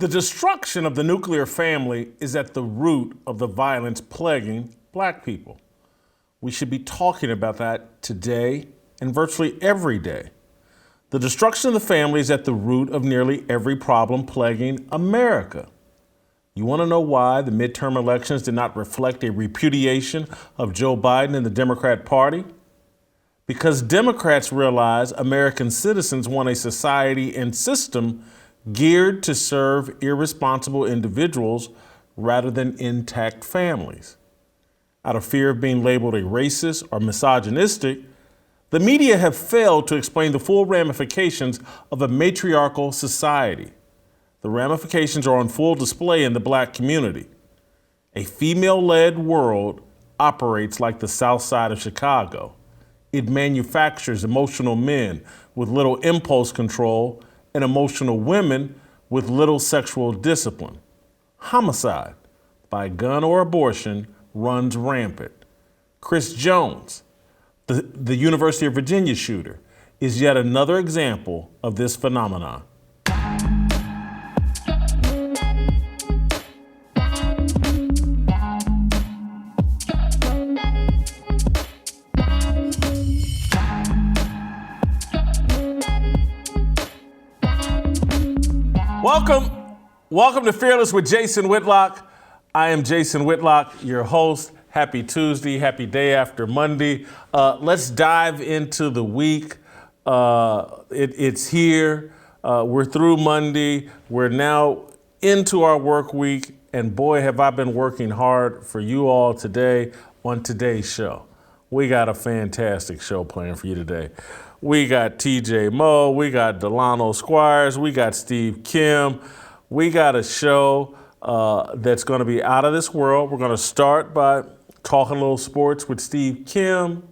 The destruction of the nuclear family is at the root of the violence plaguing black people. We should be talking about that today and virtually every day. The destruction of the family is at the root of nearly every problem plaguing America. You want to know why the midterm elections did not reflect a repudiation of Joe Biden and the Democrat Party? Because Democrats realize American citizens want a society and system geared to serve irresponsible individuals rather than intact families. Out of fear of being labeled a racist or misogynistic, the media have failed to explain the full ramifications of a matriarchal society. The ramifications are on full display in the black community. A female-led world operates like the southside of Chicago. It manufactures emotional men with little impulse control and emotional women with little sexual discipline. Homicide, by gun or abortion, runs rampant. Chris Jones, the University of Virginia shooter, is yet another example of this phenomenon. Welcome to Fearless with Jason Whitlock. I am Jason Whitlock, your host. Happy Tuesday, happy day after Monday. Let's dive into the week. It's here. We're through Monday. We're now into our work week. And boy, have I been working hard for you all today on today's show. We got a fantastic show planned for you today. We got TJ Moe, we got Delano Squires, we got Steve Kim. We got a show that's going to be out of this world. We're going to start by talking a little sports with Steve Kim,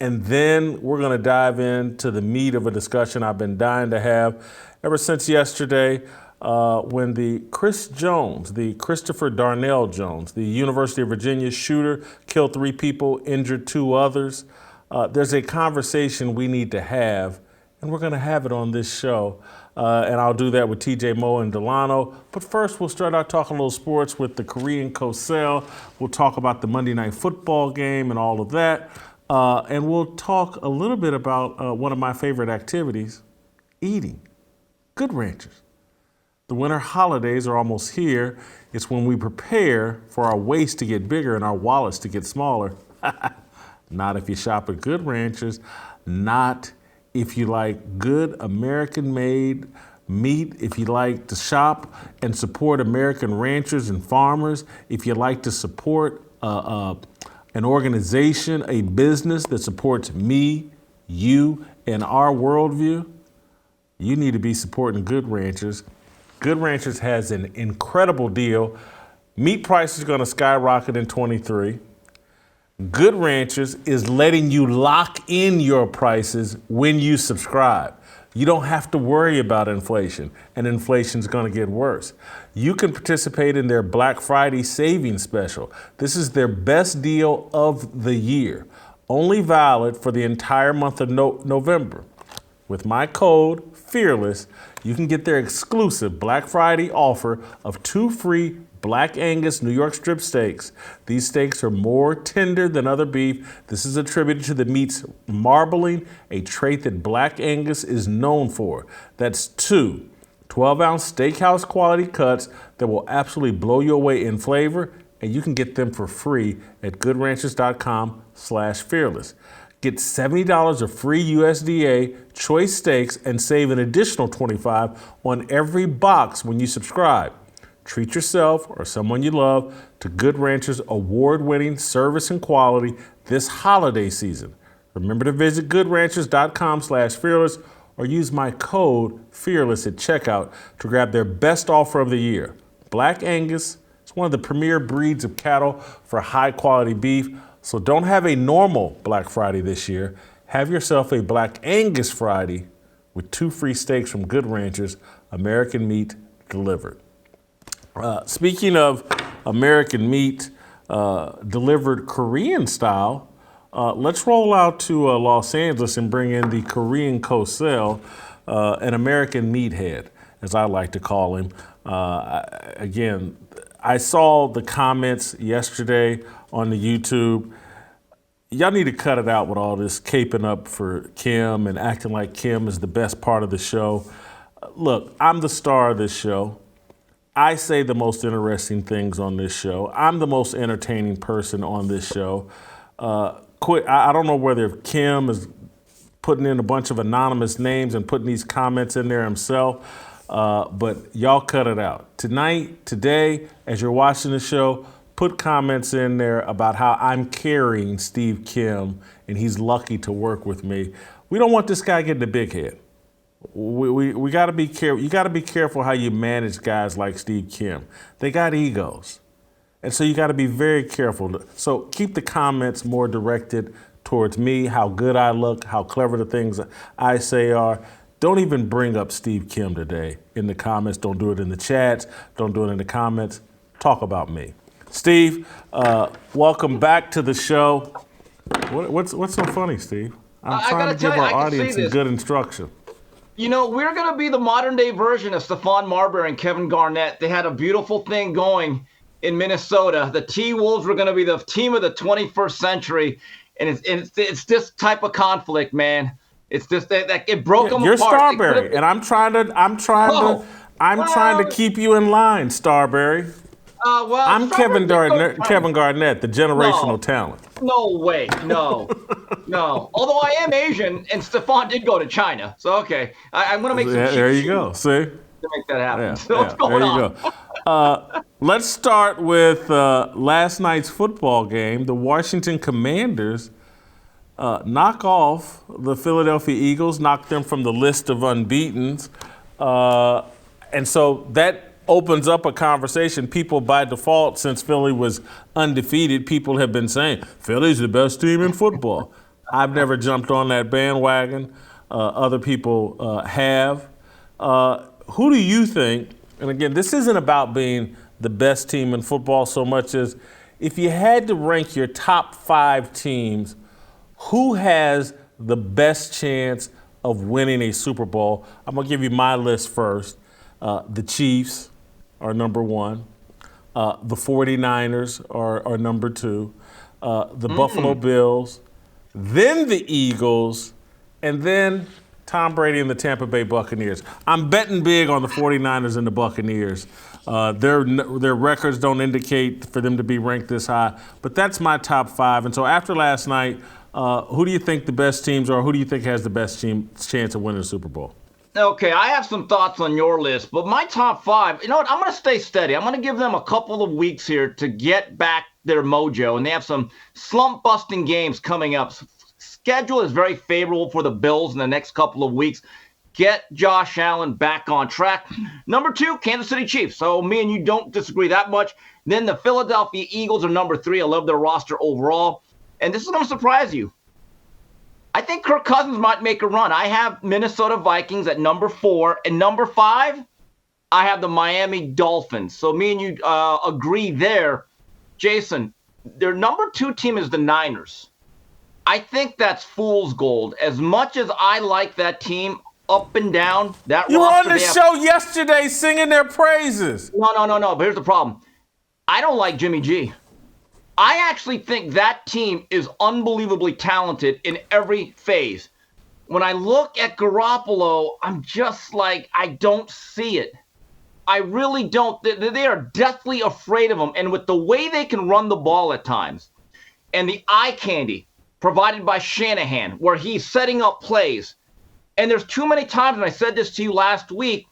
and then we're going to dive into the meat of a discussion I've been dying to have ever since yesterday when the Christopher Darnell Jones, the University of Virginia shooter, killed 3 people, injured 2 others. There's a conversation we need to have, and we're going to have it on this show. And I'll do that with TJ, Moe, and Delano. But first, we'll start out talking a little sports with the Korean Cosell. We'll talk about the Monday Night Football game and all of that. And we'll talk a little bit about one of my favorite activities, eating. Good Ranchers. The winter holidays are almost here. It's when we prepare for our waists to get bigger and our wallets to get smaller. Not if you shop at Good Ranchers. Not if you like good American-made meat, if you like to shop and support American ranchers and farmers, if you like to support an organization, a business that supports me, you, and our worldview, you need to be supporting Good Ranchers. Good Ranchers has an incredible deal. Meat prices are going to skyrocket in 23. Good Ranchers is letting you lock in your prices when you subscribe. You don't have to worry about inflation, and inflation's going to get worse. You can participate in their Black Friday savings special. This is their best deal of the year, only valid for the entire month of November. With my code, FEARLESS, you can get their exclusive Black Friday offer of 2 free Black Angus New York strip steaks. These steaks are more tender than other beef. This is attributed to the meat's marbling, a trait that Black Angus is known for. That's 2 12-ounce steakhouse quality cuts that will absolutely blow you away in flavor, and you can get them for free at goodranchers.com/fearless. Get $70 of free USDA choice steaks and save an additional $25 on every box when you subscribe. Treat yourself or someone you love to Good Ranchers' award-winning service and quality this holiday season. Remember to visit goodranchers.com/fearless or use my code FEARLESS at checkout to grab their best offer of the year. Black Angus is one of the premier breeds of cattle for high-quality beef, so don't have a normal Black Friday this year. Have yourself a Black Angus Friday with 2 free steaks from Good Ranchers, American meat delivered. Speaking of American meat delivered Korean style, let's roll out to Los Angeles and bring in the Korean Cosell, an American meathead. as I like to call him. Again, I saw the comments yesterday on the YouTube. Y'all need to cut it out with all this caping up for Kim and acting like Kim is the best part of the show. Look, I'm the star of this show. I say the most interesting things on this show. I'm the most entertaining person on this show. I don't know whether Kim is putting in a bunch of anonymous names and putting these comments in there himself, but y'all cut it out. Today, as you're watching the show, put comments in there about how I'm carrying Steve Kim and he's lucky to work with me. We don't want this guy getting a big head. We got to be careful. You got to be careful how you manage guys like Steve Kim. They got egos. And so you got to be very careful. So keep the comments more directed towards me, how good I look, how clever the things I say are. Don't even bring up Steve Kim today in the comments. Don't do it in the chats. Don't do it in the comments. Talk about me. Steve, welcome back to the show. What's so funny, Steve? I'm trying to give our audience some good instruction. You know, we're going to be the modern-day version of Stephon Marbury and Kevin Garnett. They had a beautiful thing going in Minnesota. The T-Wolves were going to be the team of the 21st century, and it's this type of conflict, man. It's just that it broke them apart. You're Starberry, and I'm trying to keep you in line, Starberry. I'm Kevin Garnett, the generational talent. No way, no. Although I am Asian, and Stephon did go to China, so okay, I'm gonna make some. There you go. See, to make that happen. So what's going on? There you go. Let's start with last night's football game. The Washington Commanders knock off the Philadelphia Eagles, knock them from the list of unbeatens, and so that opens up a conversation. People by default, since Philly was undefeated, people have been saying, Philly's the best team in football. I've never jumped on that bandwagon. Other people have. Who do you think, and again, this isn't about being the best team in football so much as if you had to rank your top 5 teams, who has the best chance of winning a Super Bowl? I'm going to give you my list first. The Chiefs are number 1. The 49ers are number 2. The Buffalo Bills, then the Eagles, and then Tom Brady and the Tampa Bay Buccaneers. I'm betting big on the 49ers and the Buccaneers. Their records don't indicate for them to be ranked this high, but that's my top 5. And so after last night, who do you think the best teams are? Who do you think has the best chance of winning the Super Bowl? Okay, I have some thoughts on your list, but my top 5, you know what, I'm going to stay steady. I'm going to give them a couple of weeks here to get back their mojo, and they have some slump-busting games coming up. Schedule is very favorable for the Bills in the next couple of weeks. Get Josh Allen back on track. Number 2, Kansas City Chiefs. So me and you don't disagree that much. Then the Philadelphia Eagles are number 3. I love their roster overall. And this is going to surprise you. I think Kirk Cousins might make a run. I have Minnesota Vikings at number 4. And number 5, I have the Miami Dolphins. So me and you agree there. Jason, their number 2 team is the Niners. I think that's fool's gold. As much as I like that team up and down, that you roster. You were on the show yesterday singing their praises. No. But here's the problem. I don't like Jimmy G. I actually think that team is unbelievably talented in every phase. When I look at Garoppolo, I'm just like, I don't see it. I really don't. They are deathly afraid of him. And with the way they can run the ball at times and the eye candy provided by Shanahan, where he's setting up plays. And there's too many times, and I said this to you last week,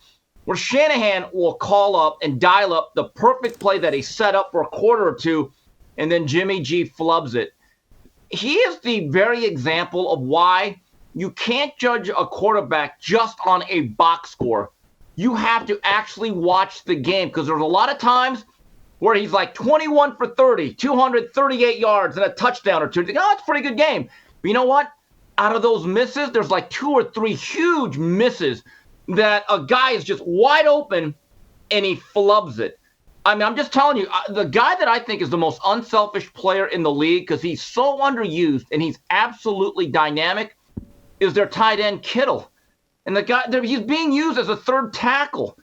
where Shanahan will call up and dial up the perfect play that he set up for a quarter or two, and then Jimmy G flubs it. He is the very example of why you can't judge a quarterback just on a box score. You have to actually watch the game, because there's a lot of times where he's like 21 for 30, 238 yards and a touchdown or two. You think, oh, it's a pretty good game. But you know what? Out of those misses, there's like 2 or 3 huge misses that a guy is just wide open and he flubs it. I mean, I'm just telling you, the guy that I think is the most unselfish player in the league, because he's so underused and he's absolutely dynamic, is their tight end Kittle. And he's being used as a third tackle.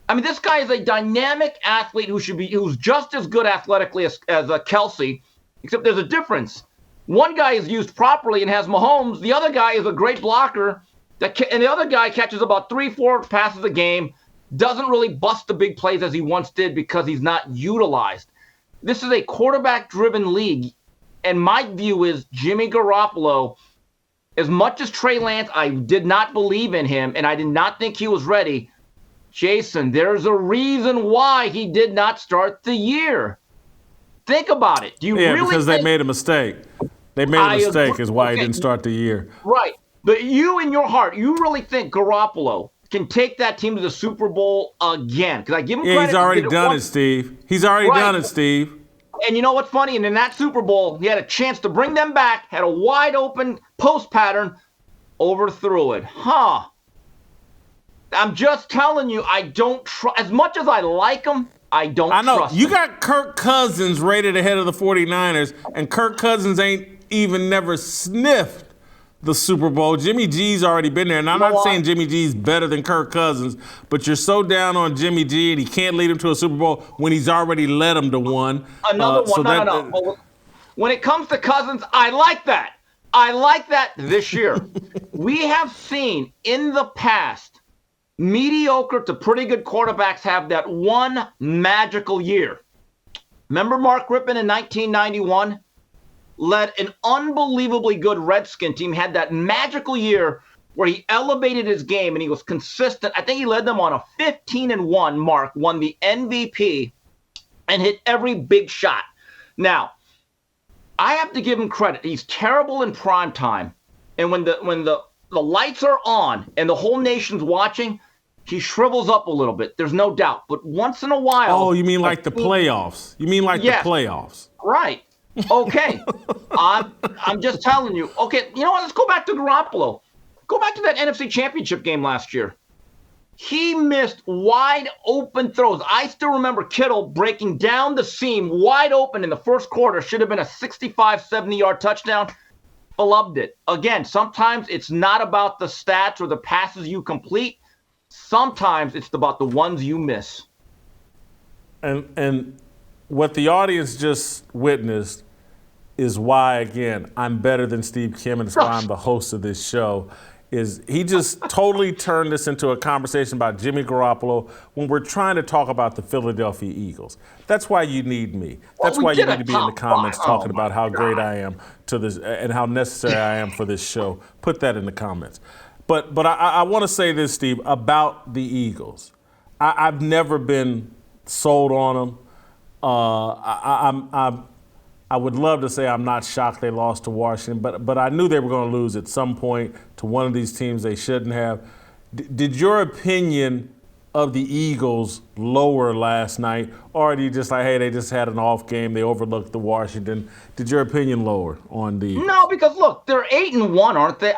I mean, this guy is a dynamic athlete who's just as good athletically as Kelsey, except there's a difference. One guy is used properly and has Mahomes. The other guy is a great blocker, and the other guy catches about 3-4 passes a game, doesn't really bust the big plays as he once did because he's not utilized. This is a quarterback-driven league, and my view is Jimmy Garoppolo, as much as Trey Lance, I did not believe in him, and I did not think he was ready. Jason, there's a reason why he did not start the year. Think about it. Do you really because they made a mistake. They made a mistake is why he didn't start the year. Right. But you, in your heart, you really think Garoppolo can take that team to the Super Bowl again? Because I give him credit. He's already done it, Steve. He's already done it, Steve. And you know what's funny? And in that Super Bowl, he had a chance to bring them back, had a wide open post pattern, overthrew it. I'm just telling you, I don't trust. As much as I like him, I don't trust him. I know. You got Kirk Cousins rated ahead of the 49ers, and Kirk Cousins ain't even never sniffed the Super Bowl. Jimmy G's already been there, and I'm not saying Jimmy G's better than Kirk Cousins, but you're so down on Jimmy G, and he can't lead him to a Super Bowl when he's already led him to one. Another one. No. When it comes to Cousins, I like that. I like that this year. We have seen in the past mediocre to pretty good quarterbacks have that one magical year. Remember Mark Rippon in 1991? Led an unbelievably good Redskin team, had that magical year where he elevated his game and he was consistent. I think he led them on a 15-1 mark, won the MVP, and hit every big shot. Now, I have to give him credit. He's terrible in prime time. And when the lights are on and the whole nation's watching, he shrivels up a little bit. There's no doubt. But once in a while... Oh, you mean like the playoffs? You mean like the playoffs? Right. Okay. I'm just telling you. Okay, you know what? Let's go back to Garoppolo. Go back to that NFC Championship game last year. He missed wide open throws. I still remember Kittle breaking down the seam wide open in the first quarter. Should have been a 65, 70-yard touchdown. Flubbed it. Again, sometimes it's not about the stats or the passes you complete. Sometimes it's about the ones you miss. And what the audience just witnessed is why, again, I'm better than Steve Kim, and it's why I'm the host of this show, is he just totally turned this into a conversation about Jimmy Garoppolo when we're trying to talk about the Philadelphia Eagles. That's why you need me. That's why you need to be in the comments talking about how great I am to this and how necessary I am for this show. Put that in the comments. But I want to say this, Steve, about the Eagles. I've never been sold on them. I would love to say I'm not shocked they lost to Washington, but I knew they were going to lose at some point to one of these teams they shouldn't have. Did your opinion of the Eagles lower last night, or are you just like, hey, they just had an off game, they overlooked the Washington? Did your opinion lower on the Eagles? No, because look, they're 8-1, aren't they?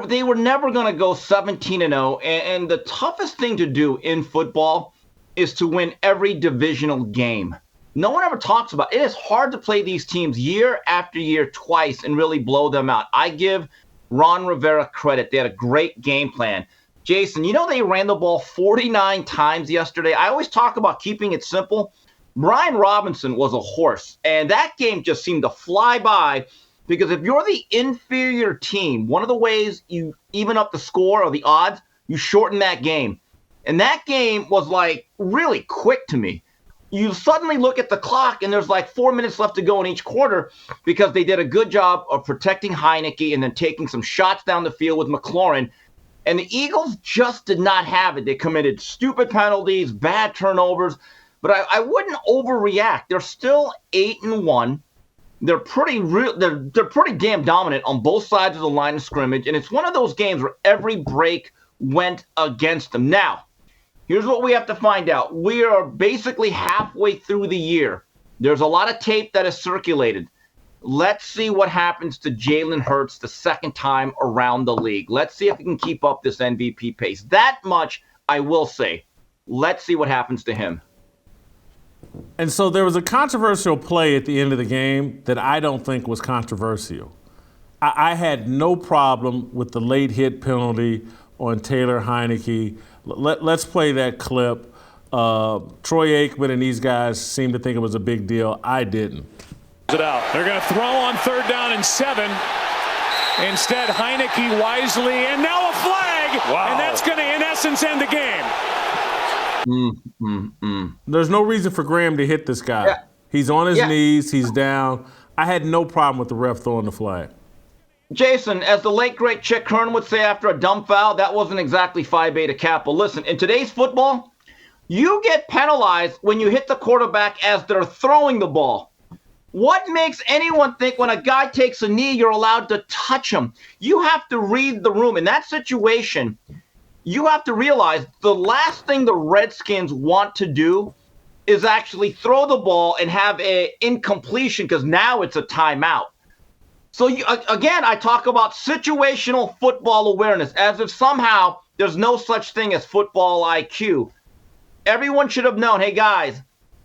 They were never going to go 17-0, and the toughest thing to do in football is to win every divisional game. No one ever talks about it. It is hard to play these teams year after year twice and really blow them out. I give Ron Rivera credit. They had a great game plan. Jason, you know they ran the ball 49 times yesterday. I always talk about keeping it simple. Brian Robinson was a horse, and that game just seemed to fly by because if you're the inferior team, one of the ways you even up the score or the odds, you shorten that game. And that game was like really quick to me. You suddenly look at the clock and there's like 4 minutes left to go in each quarter because they did a good job of protecting Heineke and then taking some shots down the field with McLaurin. And the Eagles just did not have it. They committed stupid penalties, bad turnovers, but I wouldn't overreact. They're still 8-1. They're pretty damn dominant on both sides of the line of scrimmage, and it's one of those games where every break went against them. Now, here's what we have to find out. We are basically halfway through the year. There's a lot of tape that is circulated. Let's see what happens to Jalen Hurts the second time around the league. Let's see if he can keep up this MVP pace. That much I will say. Let's see what happens to him. And so there was a controversial play at the end of the game that I don't think was controversial. I had no problem with the late hit penalty on Taylor Heineke. Let's play that clip. Troy Aikman and these guys seem to think it was a big deal. I didn't. It out. They're going to throw on 3rd down and 7. Instead, Heineke wisely, and now a flag. Wow. And that's going to, in essence, end the game. There's no reason for Graham to hit this guy. Yeah. He's on his knees. He's down. I had no problem with the ref throwing the flag. Jason, as the late, great Chick Hearn would say after a dumb foul, that wasn't exactly Phi Beta Kappa. Listen, in today's football, you get penalized when you hit the quarterback as they're throwing the ball. What makes anyone think when a guy takes a knee, you're allowed to touch him? You have to read the room. In that situation, you have to realize the last thing the Redskins want to do is actually throw the ball and have an incompletion because now it's a timeout. So, again, I talk about situational football awareness as if somehow there's no such thing as football IQ. Everyone should have known, hey, guys,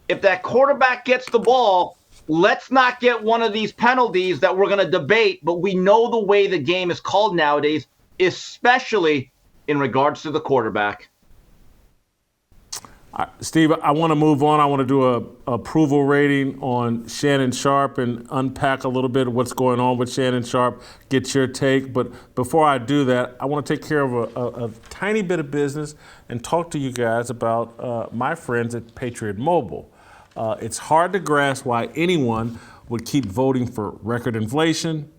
if that quarterback gets the ball, let's not get one of these penalties that we're going to debate, but we know the way the game is called nowadays, especially in regards to the quarterback. Steve, I want to move on. I want to do a approval rating on Shannon Sharpe and unpack a little bit of what's going on with Shannon Sharpe, get your take. But before I do that, I want to take care of a tiny bit of business and talk to you guys about my friends at Patriot Mobile. It's hard to grasp why anyone would keep voting for record inflation,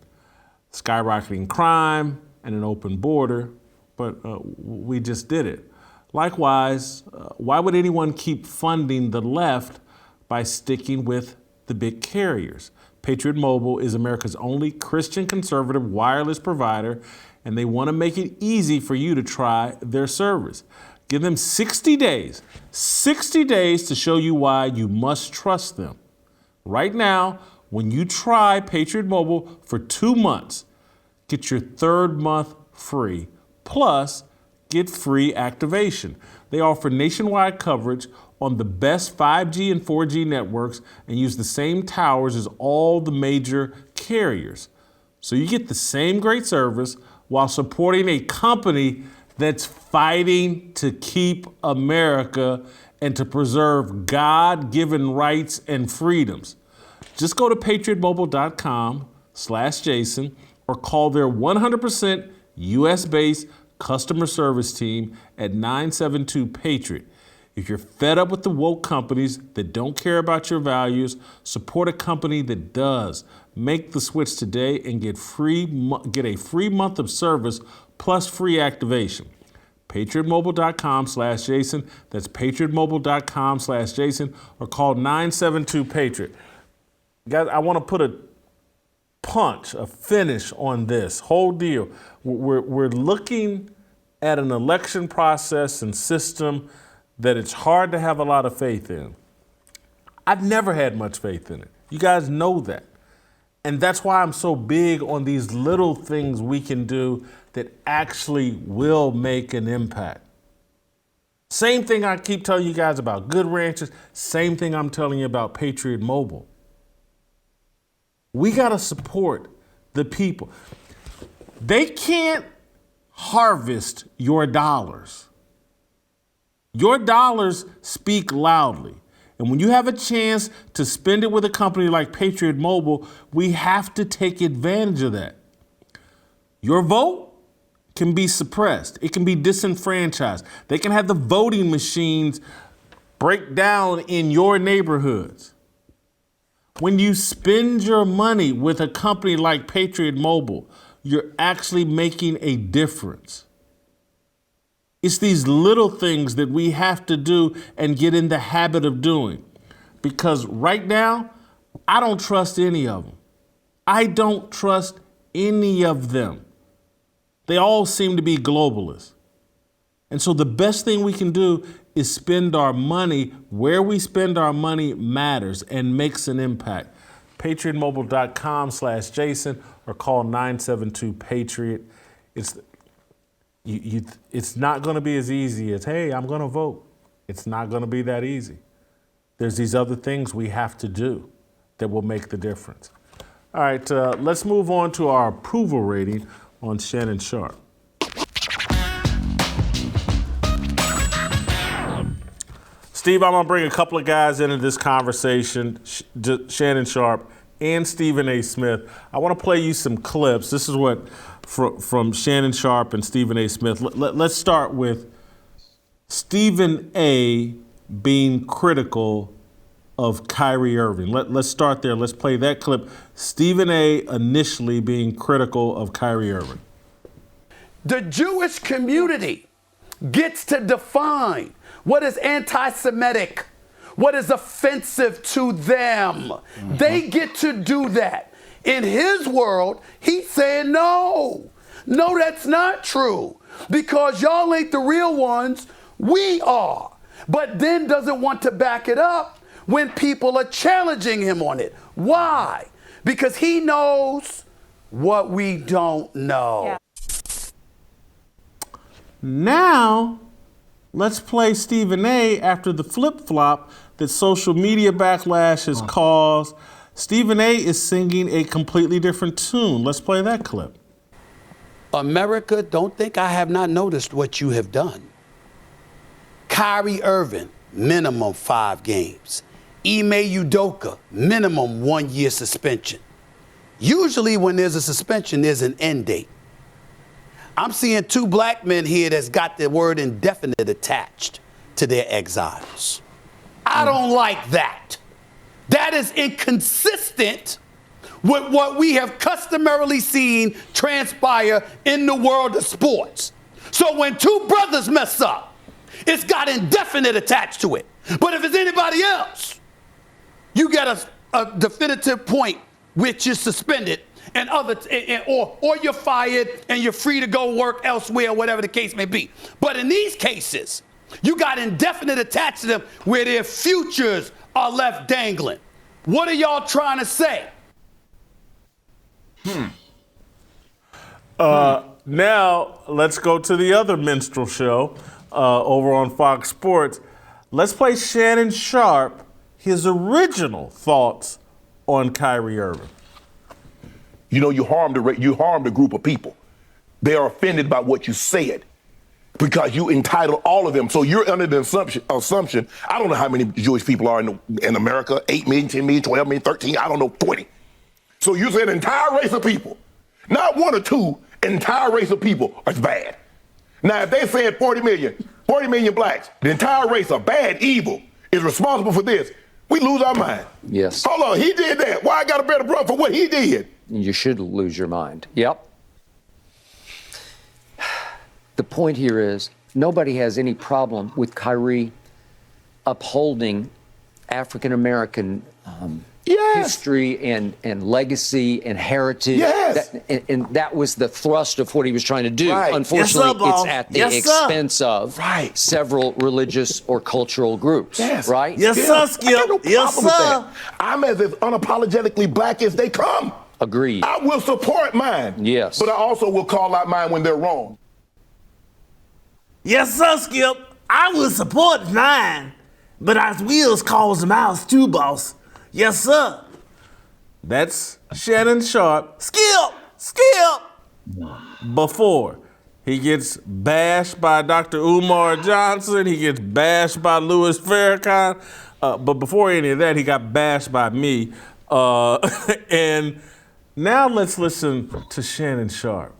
skyrocketing crime, and an open border, but we just did it. Likewise, why would anyone keep funding the left by sticking with the big carriers? Patriot Mobile is America's only Christian conservative wireless provider, and they want to make it easy for you to try their service. Give them 60 days to show you why you must trust them. Right now, when you try Patriot Mobile for 2 months, get your 3rd month free, plus get free activation. They offer nationwide coverage on the best 5G and 4G networks and use the same towers as all the major carriers. So you get the same great service while supporting a company that's fighting to keep America and to preserve God-given rights and freedoms. Just go to patriotmobile.com/Jason or call their 100% US-based customer service team at 972-PATRIOT. If you're fed up with the woke companies that don't care about your values, support a company that does. Make the switch today and get a free month of service plus free activation. PatriotMobile.com/Jason. That's PatriotMobile.com/Jason or call 972-PATRIOT. Guys, I want to put a finish on this whole deal. We're looking at an election process and system that it's hard to have a lot of faith in. I've never had much faith in it. You guys know that. And that's why I'm so big on these little things we can do that actually will make an impact. Same thing I keep telling you guys about Good Ranchers, same thing I'm telling you about Patriot Mobile. We got to support the people. They can't harvest your dollars. Your dollars speak loudly. And when you have a chance to spend it with a company like Patriot Mobile, we have to take advantage of that. Your vote can be suppressed. It can be disenfranchised. They can have the voting machines break down in your neighborhoods. When you spend your money with a company like Patriot Mobile, you're actually making a difference. It's these little things that we have to do and get in the habit of doing. Because right now, I don't trust any of them. I don't trust any of them. They all seem to be globalists. And so the best thing we can do is spend our money where we spend our money matters and makes an impact. PatriotMobile.com/Jason or call 972-PATRIOT. It's not going to be as easy as, hey, I'm going to vote. It's not going to be that easy. There's these other things we have to do that will make the difference. All right, let's move on to our approval rating on Shannon Sharpe. Steve, I'm going to bring a couple of guys into this conversation, Shannon Sharpe and Stephen A. Smith. I want to play you some clips. This is what from Shannon Sharpe and Stephen A. Smith. Let's start with Stephen A. being critical of Kyrie Irving. Let's start there. Let's play that clip. Stephen A. initially being critical of Kyrie Irving. The Jewish community gets to define what is anti-Semitic, what is offensive to them. They get to do that. In his world, he's saying, no, that's not true, because y'all ain't the real ones, we are. But then doesn't want to back it up when people are challenging him on it. Why? Because he knows what we don't know. Yeah. Now, let's play Stephen A. after the flip-flop that social media backlash has caused. Stephen A. is singing a completely different tune. Let's play that clip. America, don't think I have not noticed what you have done. Kyrie Irving, minimum 5 games. Ime Udoka, minimum 1 year suspension. Usually when there's a suspension, there's an end date. I'm seeing 2 black men here that's got the word indefinite attached to their exiles. I don't like that. That is inconsistent with what we have customarily seen transpire in the world of sports. So when 2 brothers mess up, it's got indefinite attached to it. But if it's anybody else, you get a definitive point which is suspended and or you're fired and you're free to go work elsewhere, whatever the case may be. But in these cases, you got indefinite attached to them where their futures are left dangling. What are y'all trying to say? Now, let's go to the other minstrel show over on Fox Sports. Let's play Shannon Sharpe, his original thoughts on Kyrie Irving. You know, you harmed a group of people. They are offended by what you said because you entitled all of them. So you're under the assumption, I don't know how many Jewish people are in America, 8 million, 10 million, 12 million, 13, I don't know, 20. So you said an entire race of people, not 1 or 2, entire race of people is bad. Now, if they said 40 million blacks, the entire race are bad, evil, is responsible for this, we lose our mind. Yes. Hold on, he did that. Why I got a better brother for what he did? You should lose your mind. Yep. The point here is nobody has any problem with Kyrie upholding African American history and legacy and heritage. Yes. And that was the thrust of what he was trying to do. Right. Unfortunately, Yes, sir, it's at the expense of Right. several religious or cultural groups. Yes. Right? Yes, Yeah, sir, I Skip. got no Yes, problem with sir. that. I'm as unapologetically black as they come. Agreed. I will support mine. Yes. But I also will call out mine when they're wrong. Yes, sir, Skip. I will support mine, but I will call them out too, boss. Yes, sir. That's Shannon Sharpe. Skip! Before he gets bashed by Dr. Umar Johnson, he gets bashed by Louis Farrakhan, but before any of that, he got bashed by me. And now let's listen to Shannon Sharpe.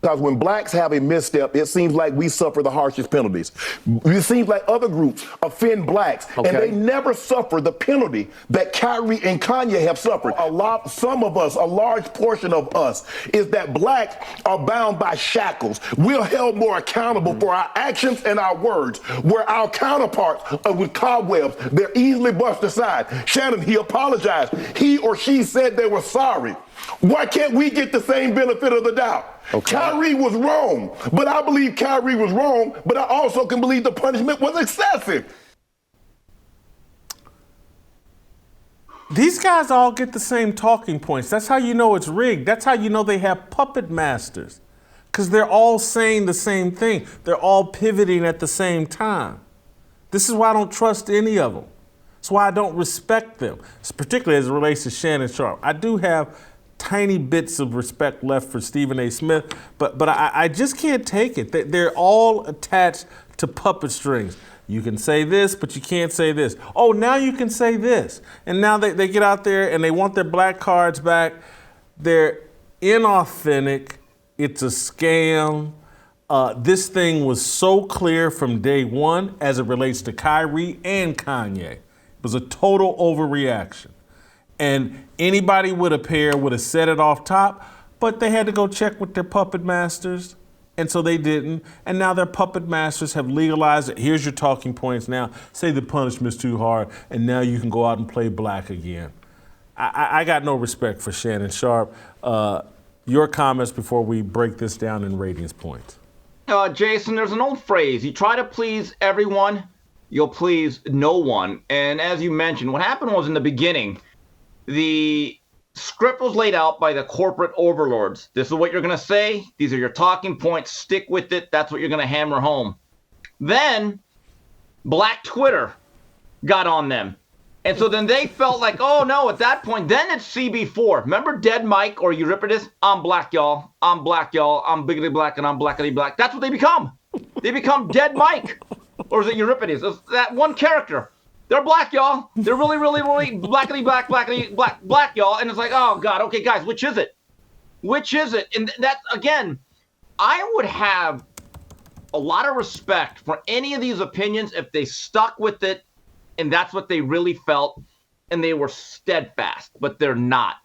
Because when blacks have a misstep, it seems like we suffer the harshest penalties. It seems like other groups offend blacks, and they never suffer the penalty that Kyrie and Kanye have suffered. Some of us, a large portion of us, is that blacks are bound by shackles. We're held more accountable for our actions and our words, where our counterparts are with cobwebs. They're easily brushed aside. Shannon, he apologized. He or she said they were sorry. Why can't we get the same benefit of the doubt? Okay. Kyrie was wrong, but I believe Kyrie was wrong, but I also can believe the punishment was excessive. These guys all get the same talking points. That's how you know it's rigged. That's how you know they have puppet masters, because they're all saying the same thing. They're all pivoting at the same time. This is why I don't trust any of them. That's why I don't respect them, particularly as it relates to Shannon Sharpe. I do have tiny bits of respect left for Stephen A. Smith, but I just can't take it. They're all attached to puppet strings. You can say this, but you can't say this. Oh, now you can say this. And now they get out there and they want their black cards back. They're inauthentic. It's a scam. This thing was so clear from day one as it relates to Kyrie and Kanye. It was a total overreaction. And anybody with a pair would have said it off top, but they had to go check with their puppet masters. And so they didn't. And now their puppet masters have legalized it. Here's your talking points now. Say the punishment's too hard, and now you can go out and play black again. I got no respect for Shannon Sharpe. Your comments before we break this down in ratings points. Jason, there's an old phrase. You try to please everyone, you'll please no one. And as you mentioned, what happened was in the beginning, the script was laid out by the corporate overlords. This is what you're going to say. These are your talking points. Stick with it. That's what you're going to hammer home. Then Black Twitter got on them. And so then they felt like, oh, no, at that point, then it's CB4. Remember Dead Mike or Euripides? I'm black, y'all. I'm black, y'all. I'm biggity black and I'm blackity black. That's what they become. They become Dead Mike. Or is it Euripides? It's that one character. They're black, y'all. They're really, really, really blackity black, y'all. And it's like, oh, God, okay, guys, which is it? Which is it? And that, again, I would have a lot of respect for any of these opinions if they stuck with it and that's what they really felt and they were steadfast, but they're not.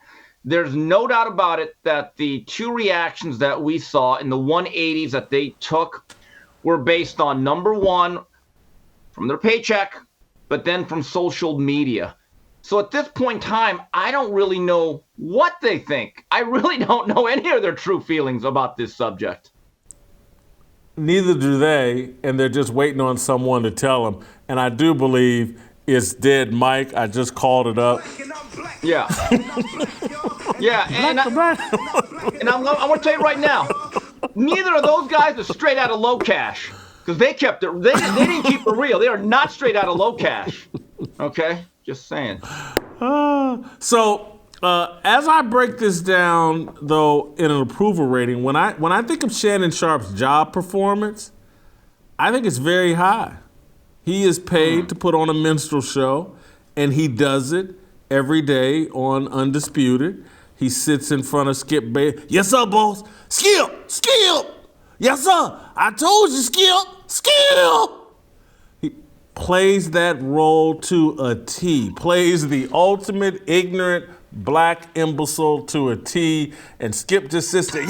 There's no doubt about it that the two reactions that we saw in the 180s that they took were based on, number one, from their paycheck, but then from social media. So at this point in time, I don't really know what they think. I really don't know any of their true feelings about this subject. Neither do they, and they're just waiting on someone to tell them. And I do believe it's Dead Mike. I just called it up. Yeah. Yeah, and I'm going to tell you right now, neither of those guys are straight out of low cash. Because they kept it, they didn't keep it real. They are not straight out of low cash. Okay? Just saying. So as I break this down, though, in an approval rating, when I think of Shannon Sharpe's job performance, I think it's very high. He is paid to put on a minstrel show, and he does it every day on Undisputed. He sits in front of Skip Bayless. Yes, sir, boss. Skip. Yes, sir. I told you, Skip. He plays that role to a T. Plays the ultimate ignorant black imbecile to a T. And Skip just sits there.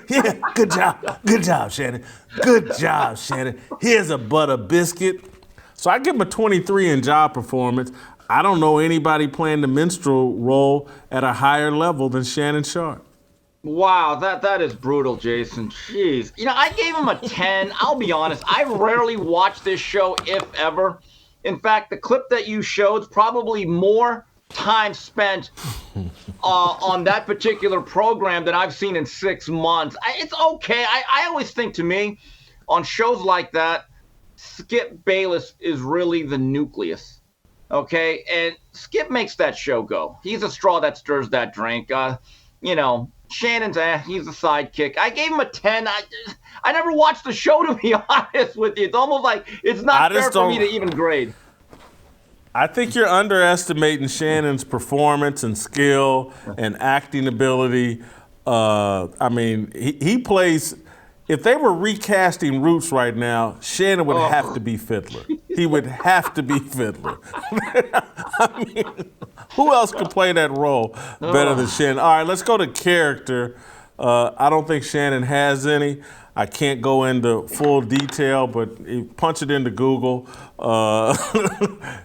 Yeah. Good job, Shannon. Good job, Shannon. Here's a butter biscuit. So I give him a 23 in job performance. I don't know anybody playing the minstrel role at a higher level than Shannon Sharpe. Wow, that is brutal, Jason. Jeez. You know, I gave him a 10. I'll be honest. I rarely watch this show, if ever. In fact, the clip that you showed is probably more time spent on that particular program than I've seen in 6 months. It's okay. I always think, to me, on shows like that, Skip Bayless is really the nucleus. Okay? And Skip makes that show go. He's a straw that stirs that drink. Shannon's he's a sidekick. I gave him a 10. I never watched the show, to be honest with you. It's almost like it's not fair for me to even grade. I think you're underestimating Shannon's performance and skill and acting ability. He plays. If they were recasting Roots right now, Shannon would have to be Fiddler. He would have to be Fiddler. Who else could play that role better than Shannon? All right, let's go to character. I don't think Shannon has any. I can't go into full detail, but punch it into Google.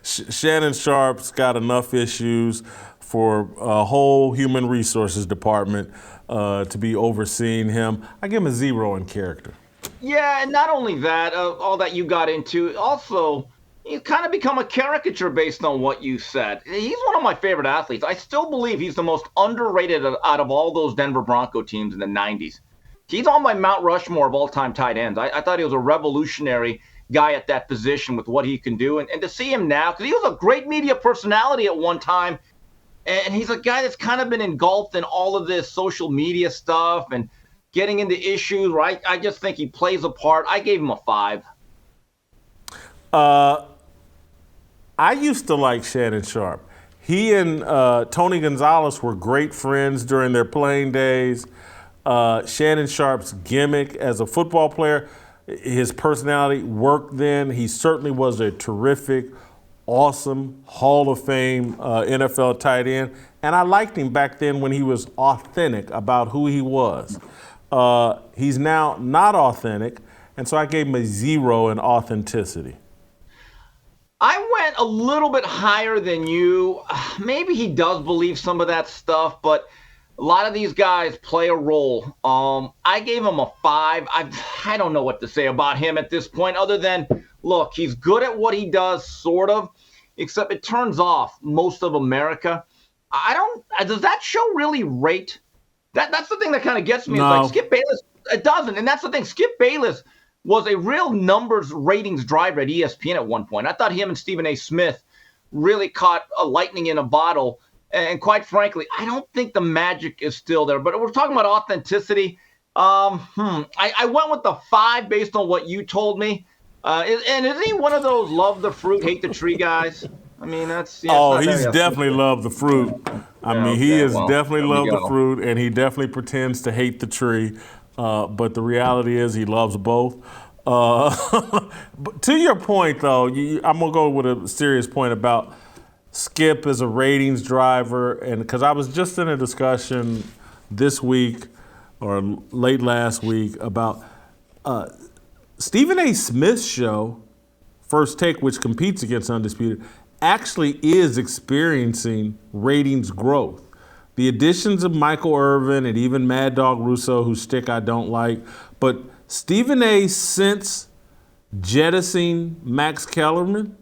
Shannon Sharpe's got enough issues for a whole human resources department to be overseeing him. I give him a 0 in character. Yeah, and not only that, all that you got into, also, he's kind of become a caricature based on what you said. He's one of my favorite athletes. I still believe he's the most underrated out of all those Denver Bronco teams in the 90s. He's on my Mount Rushmore of all-time tight ends. I thought he was a revolutionary guy at that position with what he can do. And to see him now, because he was a great media personality at one time, and he's a guy that's kind of been engulfed in all of this social media stuff and getting into issues, right? I just think he plays a part. I gave him a 5. I used to like Shannon Sharpe. He and Tony Gonzalez were great friends during their playing days. Shannon Sharpe's gimmick as a football player, his personality worked then. He certainly was a terrific, awesome, Hall of Fame NFL tight end. And I liked him back then when he was authentic about who he was. He's now not authentic, and so I gave him a 0 in authenticity. I went a little bit higher than you. Maybe he does believe some of that stuff, but a lot of these guys play a role. I gave him a 5. I don't know what to say about him at this point other than, look, he's good at what he does, sort of, except it turns off most of America. Does that show really rate? That's the thing that kind of gets me. No. It's like Skip Bayless, it doesn't. And that's the thing. Skip Bayless was a real numbers ratings driver at ESPN at one point. I thought him and Stephen A. Smith really caught a lightning in a bottle. And quite frankly, I don't think the magic is still there. But we're talking about authenticity. I went with the 5 based on what you told me. And isn't he one of those love the fruit, hate the tree guys? I mean, that's... Yeah, he's definitely loved the fruit. He has definitely loved the fruit, and he definitely pretends to hate the tree. But the reality is he loves both. But to your point, though, I'm going to go with a serious point about Skip as a ratings driver. And because I was just in a discussion this week or late last week about Stephen A. Smith's show, First Take, which competes against Undisputed, actually is experiencing ratings growth. The additions of Michael Irvin and even Mad Dog Russo, whose stick I don't like, but Stephen A. since jettisoning Max Kellerman,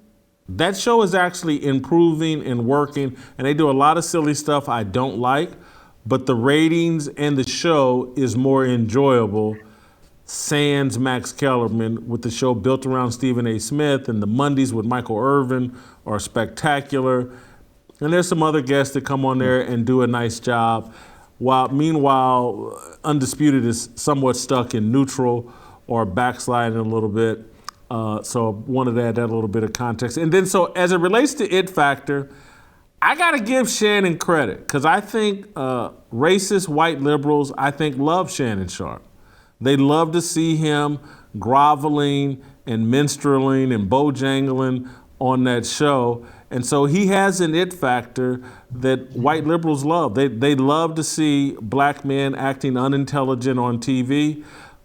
that show is actually improving and working, and they do a lot of silly stuff I don't like, but the ratings and the show is more enjoyable sans Max Kellerman, with the show built around Stephen A. Smith, and the Mondays with Michael Irvin are spectacular. And there's some other guests that come on there and do a nice job. Meanwhile, Undisputed is somewhat stuck in neutral or backsliding a little bit. So I wanted to add that little bit of context. And then so as it relates to It Factor, I got to give Shannon credit because I think racist white liberals, love Shannon Sharpe. They love to see him groveling and minstreling and bojangling on that show. And so he has an it factor that white liberals love. They love to see black men acting unintelligent on TV,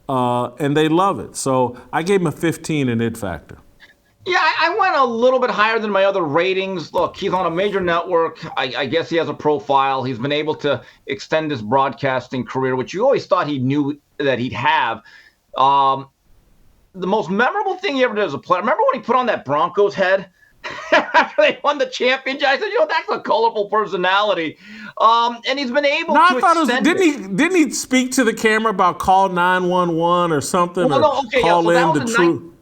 and they love it. So I gave him a 15 in it factor. Yeah, I went a little bit higher than my other ratings. Look, he's on a major network. I guess he has a profile. He's been able to extend his broadcasting career, which you always thought he knew that he'd have. The most memorable thing he ever did as a player, remember when he put on that Broncos head after they won the championship? I said, that's a colorful personality. And he's been able to extend it. Didn't he speak to the camera about call 911 or something? Call in the truth?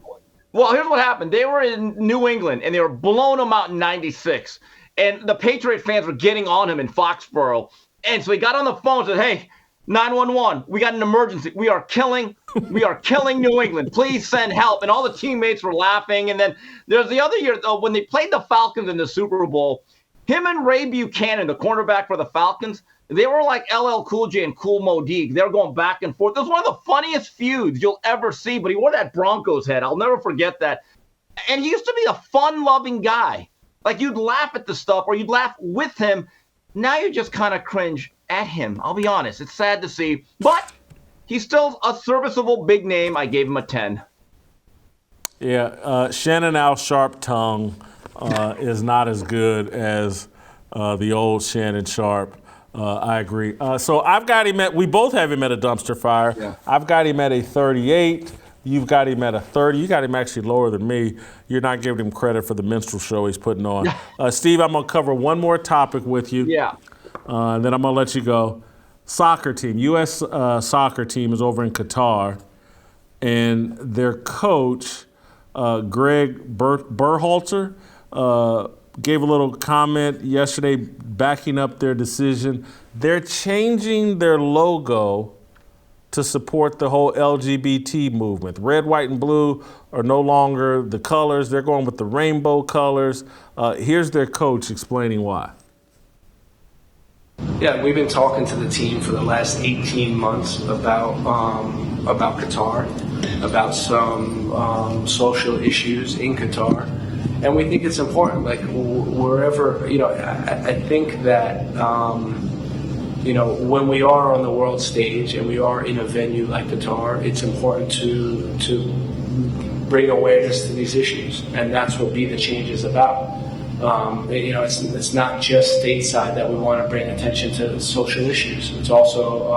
Well, here's what happened. They were in New England, and they were blowing them out in 96. And the Patriot fans were getting on him in Foxborough. And so he got on the phone and said, hey, 911, we got an emergency. We are killing New England. Please send help. And all the teammates were laughing. And then there's the other year, though, when they played the Falcons in the Super Bowl, him and Ray Buchanan, the cornerback for the Falcons, they were like LL Cool J and Cool Modique. They were going back and forth. It was one of the funniest feuds you'll ever see, but he wore that Broncos head. I'll never forget that. And he used to be a fun-loving guy. Like, you'd laugh at the stuff or you'd laugh with him. Now you just kind of cringe at him. I'll be honest. It's sad to see. But he's still a serviceable big name. I gave him a 10. Yeah, Shannon Al Sharpe tongue is not as good as the old Shannon Sharpe. I agree. So I've got him we both have him at a dumpster fire. Yeah. I've got him at a 38. You've got him at a 30. You got him actually lower than me. You're not giving him credit for the minstrel show he's putting on. Steve, I'm going to cover one more topic with you. Yeah. And then I'm going to let you go. Soccer team. U.S. soccer team is over in Qatar. And their coach, Greg Berhalter, gave a little comment yesterday backing up their decision. They're changing their logo to to support the whole LGBT movement. Red, white, and blue are no longer the colors. They're going with the rainbow colors. Here's their coach explaining why. Yeah, we've been talking to the team for the last 18 months about Qatar, about some social issues in Qatar, and we think it's important. Like wherever, I think that when we are on the world stage and we are in a venue like Qatar, it's important to bring awareness to these issues, and that's what Be the Change is about. It's not just stateside that we want to bring attention to social issues. It's also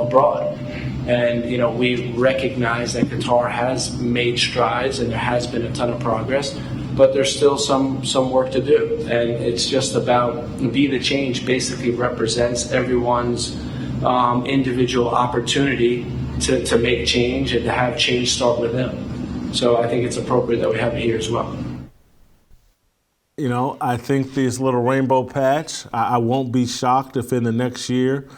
abroad. And, we recognize that Qatar has made strides and there has been a ton of progress, but there's still some work to do. And it's just about Be the Change basically represents everyone's individual opportunity to make change and to have change start with them. So I think it's appropriate that we have it here as well. I think this little rainbow patch, I won't be shocked if in the next year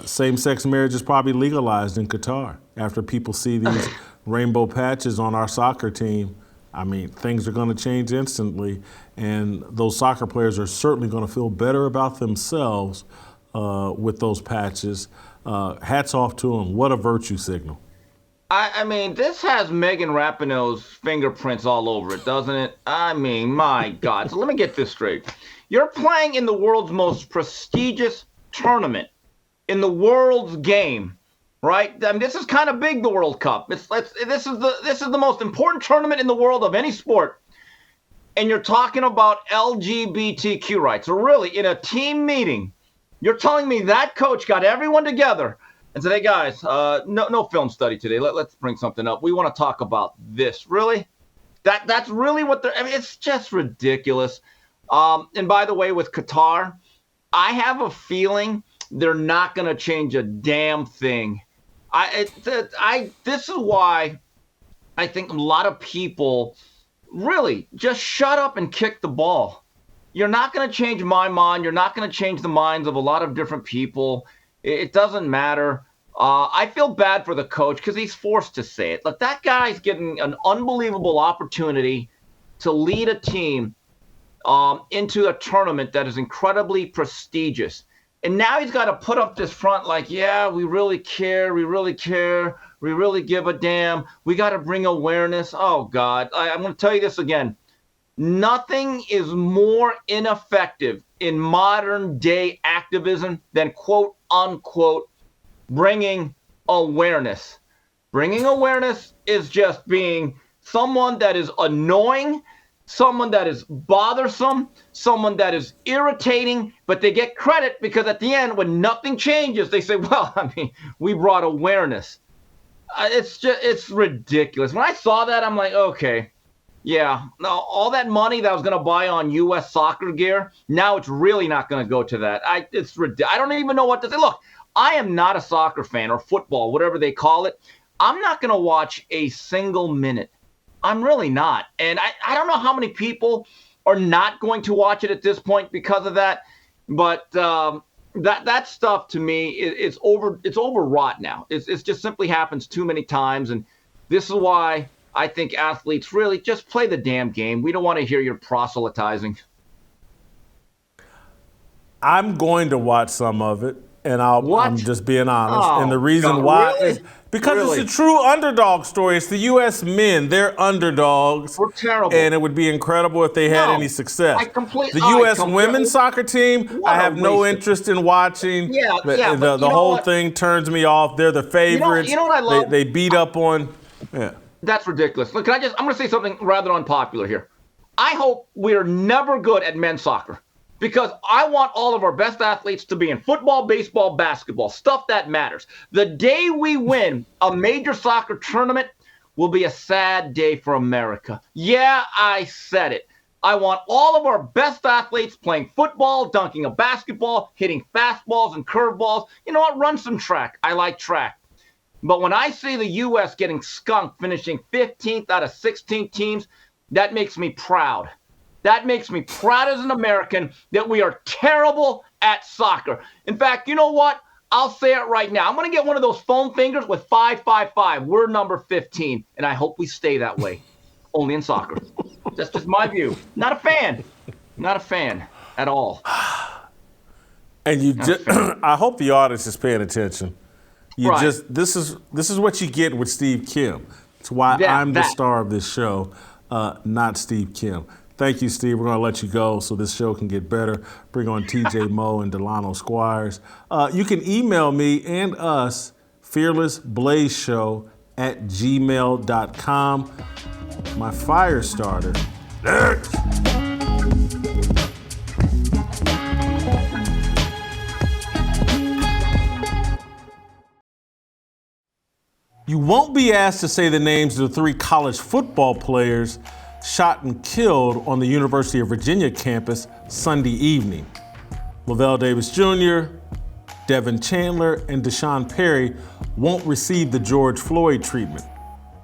same-sex marriage is probably legalized in Qatar. After people see these rainbow patches on our soccer team, I mean, things are going to change instantly, and those soccer players are certainly going to feel better about themselves with those patches. Hats off to them. What a virtue signal. I mean, this has Megan Rapinoe's fingerprints all over it, doesn't it? I mean, my God. So let me get this straight. You're playing in the world's most prestigious tournament, in the world's game, right? I mean, this is kind of big, the World Cup. This is the most important tournament in the world of any sport. And you're talking about LGBTQ rights. So really, in a team meeting, you're telling me that coach got everyone together and said, hey, guys, no film study today. Let's bring something up. We want to talk about this. Really? That's really what they're – I mean, it's just ridiculous. And by the way, with Qatar, I have a feeling they're not going to change a damn thing. This is why I think a lot of people really just shut up and kick the ball. You're not going to change my mind. You're not going to change the minds of a lot of different people. It doesn't matter. I feel bad for the coach because he's forced to say it. Look, that guy's getting an unbelievable opportunity to lead a team into a tournament that is incredibly prestigious. And now he's got to put up this front like, yeah, we really care. We really care. We really give a damn. We got to bring awareness. Oh, God. I'm going to tell you this again. Nothing is more ineffective in modern day activism than quote unquote bringing awareness. Bringing awareness is just being someone that is annoying, someone that is bothersome, someone that is irritating, but they get credit because at the end, when nothing changes, they say, well, I mean, we brought awareness. It's ridiculous. When I saw that, I'm like, okay. Yeah, no, all that money that I was going to buy on U.S. soccer gear, now it's really not going to go to that. I don't even know what to say. Look, I am not a soccer fan or football, whatever they call it. I'm not going to watch a single minute. I'm really not. And I don't know how many people are not going to watch it at this point because of that. But that stuff to me is overwrought now. It's just simply happens too many times. And this is why I think athletes really just play the damn game. We don't want to hear your proselytizing. I'm going to watch some of it, and I'm just being honest. And the reason why is because it's a true underdog story. It's the U.S. men. They're underdogs. We're terrible. And it would be incredible if they had any success. The U.S. women's soccer team, I have no interest in watching. The whole thing turns me off. They're the favorites. You know what I love? They beat up on That's ridiculous. Look, I'm going to say something rather unpopular here. I hope we're never good at men's soccer because I want all of our best athletes to be in football, baseball, basketball, stuff that matters. The day we win a major soccer tournament will be a sad day for America. Yeah, I said it. I want all of our best athletes playing football, dunking a basketball, hitting fastballs and curveballs. You know what? Run some track. I like track. But when I see the U.S. getting skunked, finishing 15th out of 16 teams, that makes me proud. That makes me proud as an American that we are terrible at soccer. In fact, you know what? I'll say it right now. I'm going to get one of those foam fingers with 555. We're number 15, and I hope we stay that way. Only in soccer. That's just my view. Not a fan. Not a fan at all. And I hope the audience is paying attention. This is what you get with Steve Kim. It's why I'm the star of this show, not Steve Kim. Thank you, Steve. We're going to let you go so this show can get better. Bring on TJ Moe and Delano Squires. You can email me and us, fearlessblazeshow@gmail.com. My fire starter. You won't be asked to say the names of the 3 college football players shot and killed on the University of Virginia campus Sunday evening. Lavel Davis Jr., Devin Chandler, and Deshaun Perry won't receive the George Floyd treatment.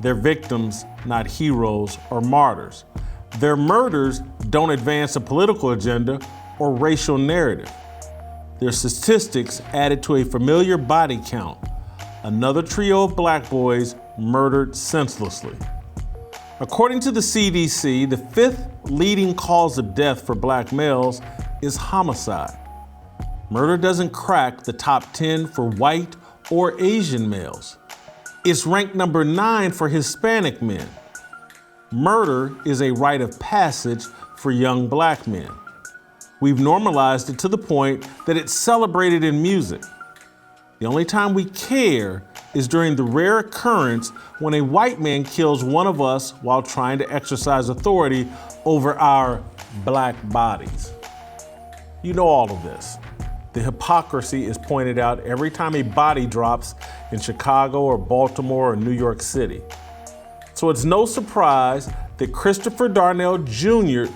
They're victims, not heroes or martyrs. Their murders don't advance a political agenda or racial narrative. Their statistics added to a familiar body count. Another trio of black boys murdered senselessly. According to the CDC, the 5th leading cause of death for black males is homicide. Murder doesn't crack the top 10 for white or Asian males. It's ranked number 9 for Hispanic men. Murder is a rite of passage for young black men. We've normalized it to the point that it's celebrated in music. The only time we care is during the rare occurrence when a white man kills one of us while trying to exercise authority over our black bodies. You know all of this. The hypocrisy is pointed out every time a body drops in Chicago or Baltimore or New York City. So it's no surprise that Christopher Darnell Jones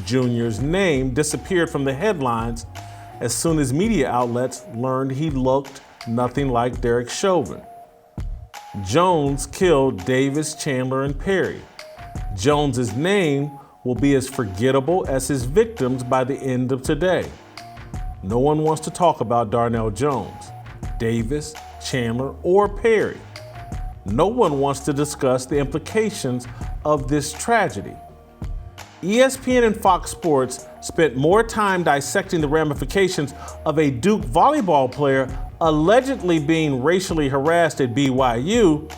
Jr.'s name disappeared from the headlines as soon as media outlets learned he looked nothing like Derek Chauvin. Jones killed Davis, Chandler, and Perry. Jones's name will be as forgettable as his victims by the end of today. No one wants to talk about Darnell Jones, Davis, Chandler, or Perry. No one wants to discuss the implications of this tragedy. ESPN and Fox Sports spent more time dissecting the ramifications of a Duke volleyball player allegedly being racially harassed at BYU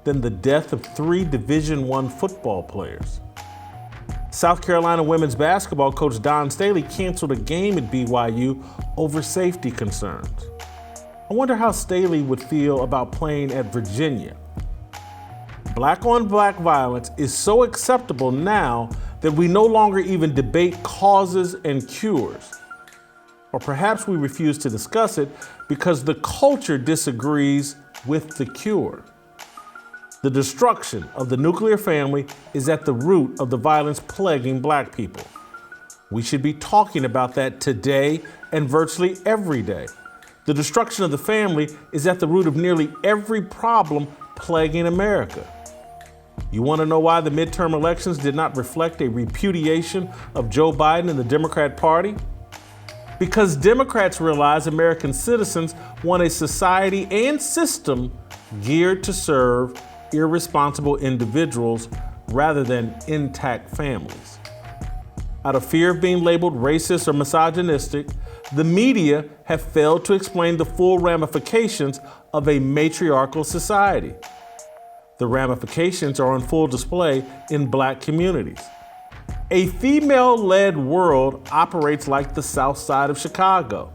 than the death of 3 Division I football players. South Carolina women's basketball coach Don Staley canceled a game at BYU over safety concerns. I wonder how Staley would feel about playing at Virginia. Black-on-black violence is so acceptable now that we no longer even debate causes and cures. Or perhaps we refuse to discuss it because the culture disagrees with the cure. The destruction of the nuclear family is at the root of the violence plaguing black people. We should be talking about that today and virtually every day. The destruction of the family is at the root of nearly every problem plaguing America. You want to know why the midterm elections did not reflect a repudiation of Joe Biden and the Democrat Party? Because Democrats realize American citizens want a society and system geared to serve irresponsible individuals rather than intact families. Out of fear of being labeled racist or misogynistic, the media have failed to explain the full ramifications of a matriarchal society. The ramifications are on full display in black communities. A female-led world operates like the southside of Chicago.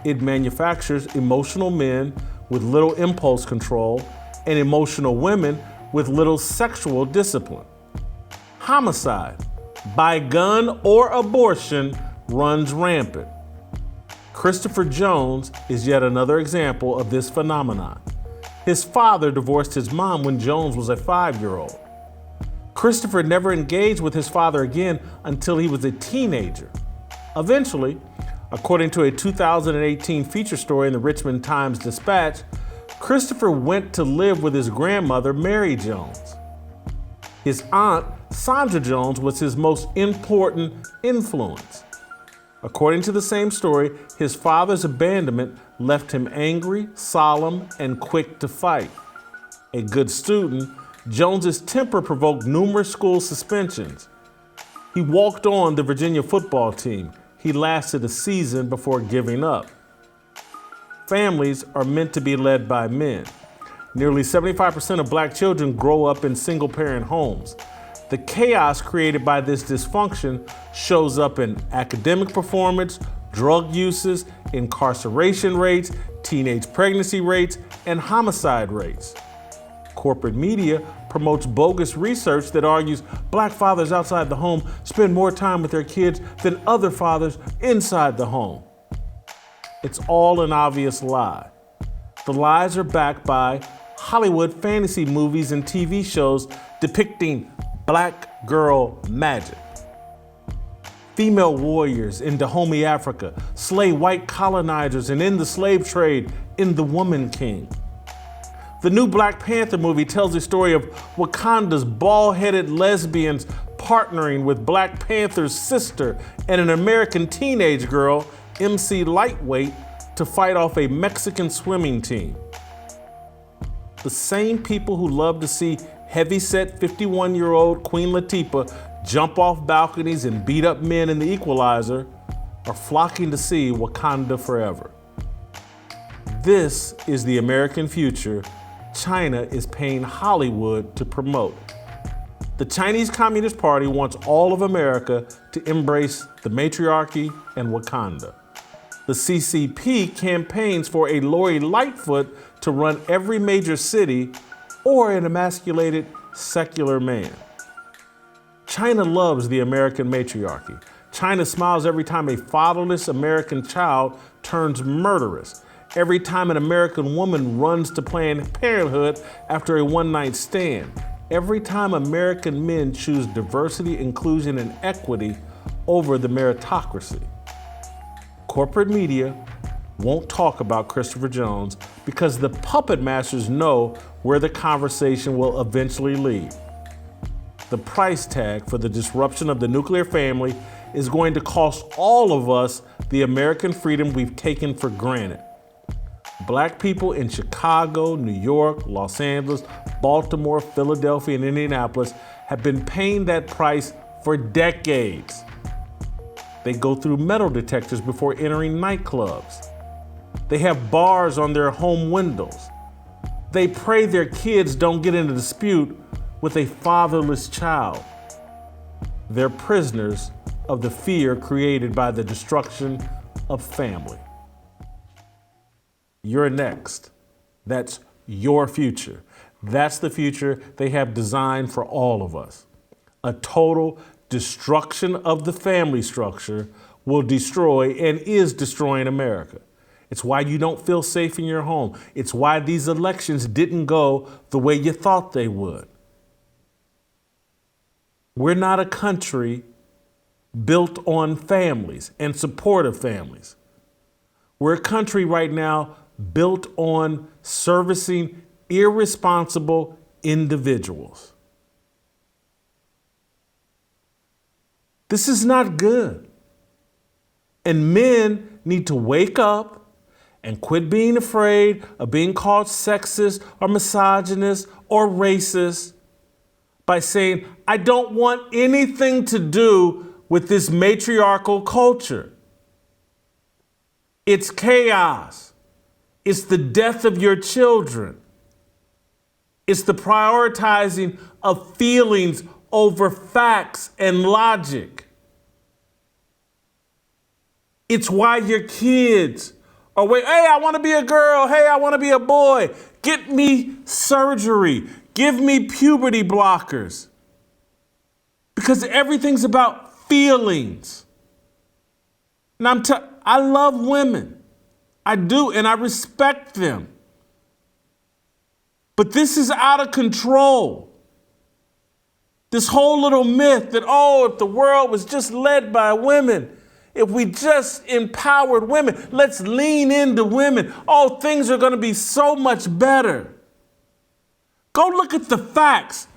It manufactures emotional men with little impulse control and emotional women with little sexual discipline. Homicide, by gun or abortion, runs rampant. Christopher Jones is yet another example of this phenomenon. His father divorced his mom when Jones was a 5-year-old. Christopher never engaged with his father again until he was a teenager. Eventually, according to a 2018 feature story in the Richmond Times-Dispatch, Christopher went to live with his grandmother, Mary Jones. His aunt, Sandra Jones, was his most important influence. According to the same story, his father's abandonment left him angry, solemn, and quick to fight. A good student, Jones's temper provoked numerous school suspensions. He walked on the Virginia football team. He lasted a season before giving up. Families are meant to be led by men. Nearly 75% of black children grow up in single-parent homes. The chaos created by this dysfunction shows up in academic performance, drug uses, incarceration rates, teenage pregnancy rates, and homicide rates. Corporate media promotes bogus research that argues black fathers outside the home spend more time with their kids than other fathers inside the home. It's all an obvious lie. The lies are backed by Hollywood fantasy movies and TV shows depicting black girl magic. Female warriors in Dahomey, Africa, slay white colonizers, and end the slave trade in The Woman King. The new Black Panther movie tells the story of Wakanda's bald-headed lesbians partnering with Black Panther's sister and an American teenage girl, MC Lightweight, to fight off a Mexican swimming team. The same people who love to see heavyset 51-year-old Queen Latifah jump off balconies and beat up men in The Equalizer are flocking to see Wakanda Forever. This is the American future China is paying Hollywood to promote. The Chinese Communist Party wants all of America to embrace the matriarchy and Wakanda. The CCP campaigns for a Lori Lightfoot to run every major city or an emasculated secular man. China loves the American matriarchy. China smiles every time a fatherless American child turns murderous. Every time an American woman runs to Planned Parenthood after a one-night stand. Every time American men choose diversity, inclusion, and equity over the meritocracy. Corporate media won't talk about Christopher Jones because the puppet masters know where the conversation will eventually lead. The price tag for the disruption of the nuclear family is going to cost all of us the American freedom we've taken for granted. Black people in Chicago, New York, Los Angeles, Baltimore, Philadelphia, and Indianapolis have been paying that price for decades. They go through metal detectors before entering nightclubs. They have bars on their home windows. They pray their kids don't get in a dispute with a fatherless child. They're prisoners of the fear created by the destruction of family. You're next. That's your future. That's the future they have designed for all of us. A total destruction of the family structure will destroy and is destroying America. It's why you don't feel safe in your home. It's why these elections didn't go the way you thought they would. We're not a country built on families and supportive families. We're a country right now built on servicing irresponsible individuals. This is not good. And men need to wake up and quit being afraid of being called sexist or misogynist or racist by saying, I don't want anything to do with this matriarchal culture. It's chaos. It's the death of your children. It's the prioritizing of feelings over facts and logic. It's why your kids are waiting, hey, I want to be a girl. Hey, I want to be a boy. Get me surgery. Give me puberty blockers. Because everything's about feelings. And I love women. I do, and I respect them. But this is out of control. This whole little myth that, if the world was just led by women, if we just empowered women, let's lean into women, things are going to be so much better. Go look at the facts.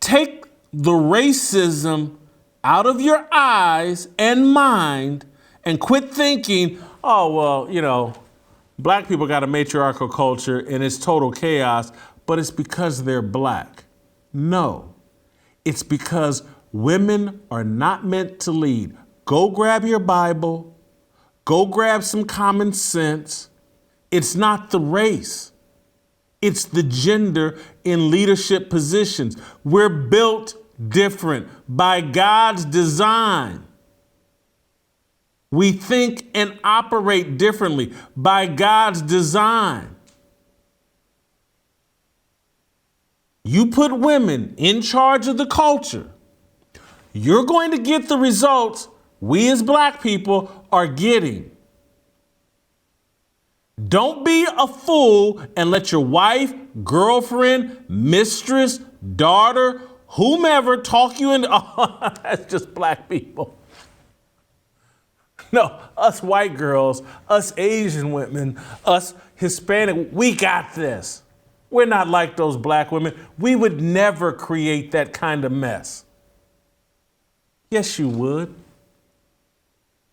Take the racism out of your eyes and mind and quit thinking, oh, well, you know, black people got a matriarchal culture and it's total chaos, but it's because they're black. No, it's because women are not meant to lead. Go grab your Bible, go grab some common sense. It's not the race. It's the gender in leadership positions. We're built different by God's design. We think and operate differently by God's design. You put women in charge of the culture, you're going to get the results we as black people are getting. Don't be a fool and let your wife, girlfriend, mistress, daughter, whomever talk you into, oh, that's just black people. No, us white girls, us Asian women, us Hispanic, we got this. We're not like those black women. We would never create that kind of mess. Yes, you would.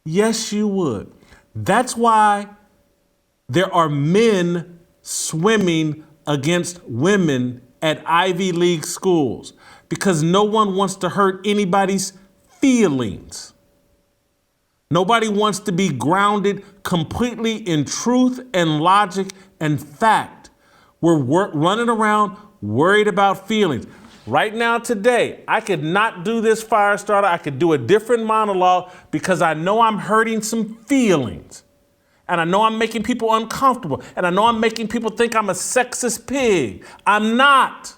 Yes, you would. That's why there are men swimming against women at Ivy League schools, because no one wants to hurt anybody's feelings. Nobody wants to be grounded completely in truth and logic and fact. We're running around worried about feelings. Right now, today, I could not do this Firestarter. I could do a different monologue because I know I'm hurting some feelings. And I know I'm making people uncomfortable. And I know I'm making people think I'm a sexist pig. I'm not.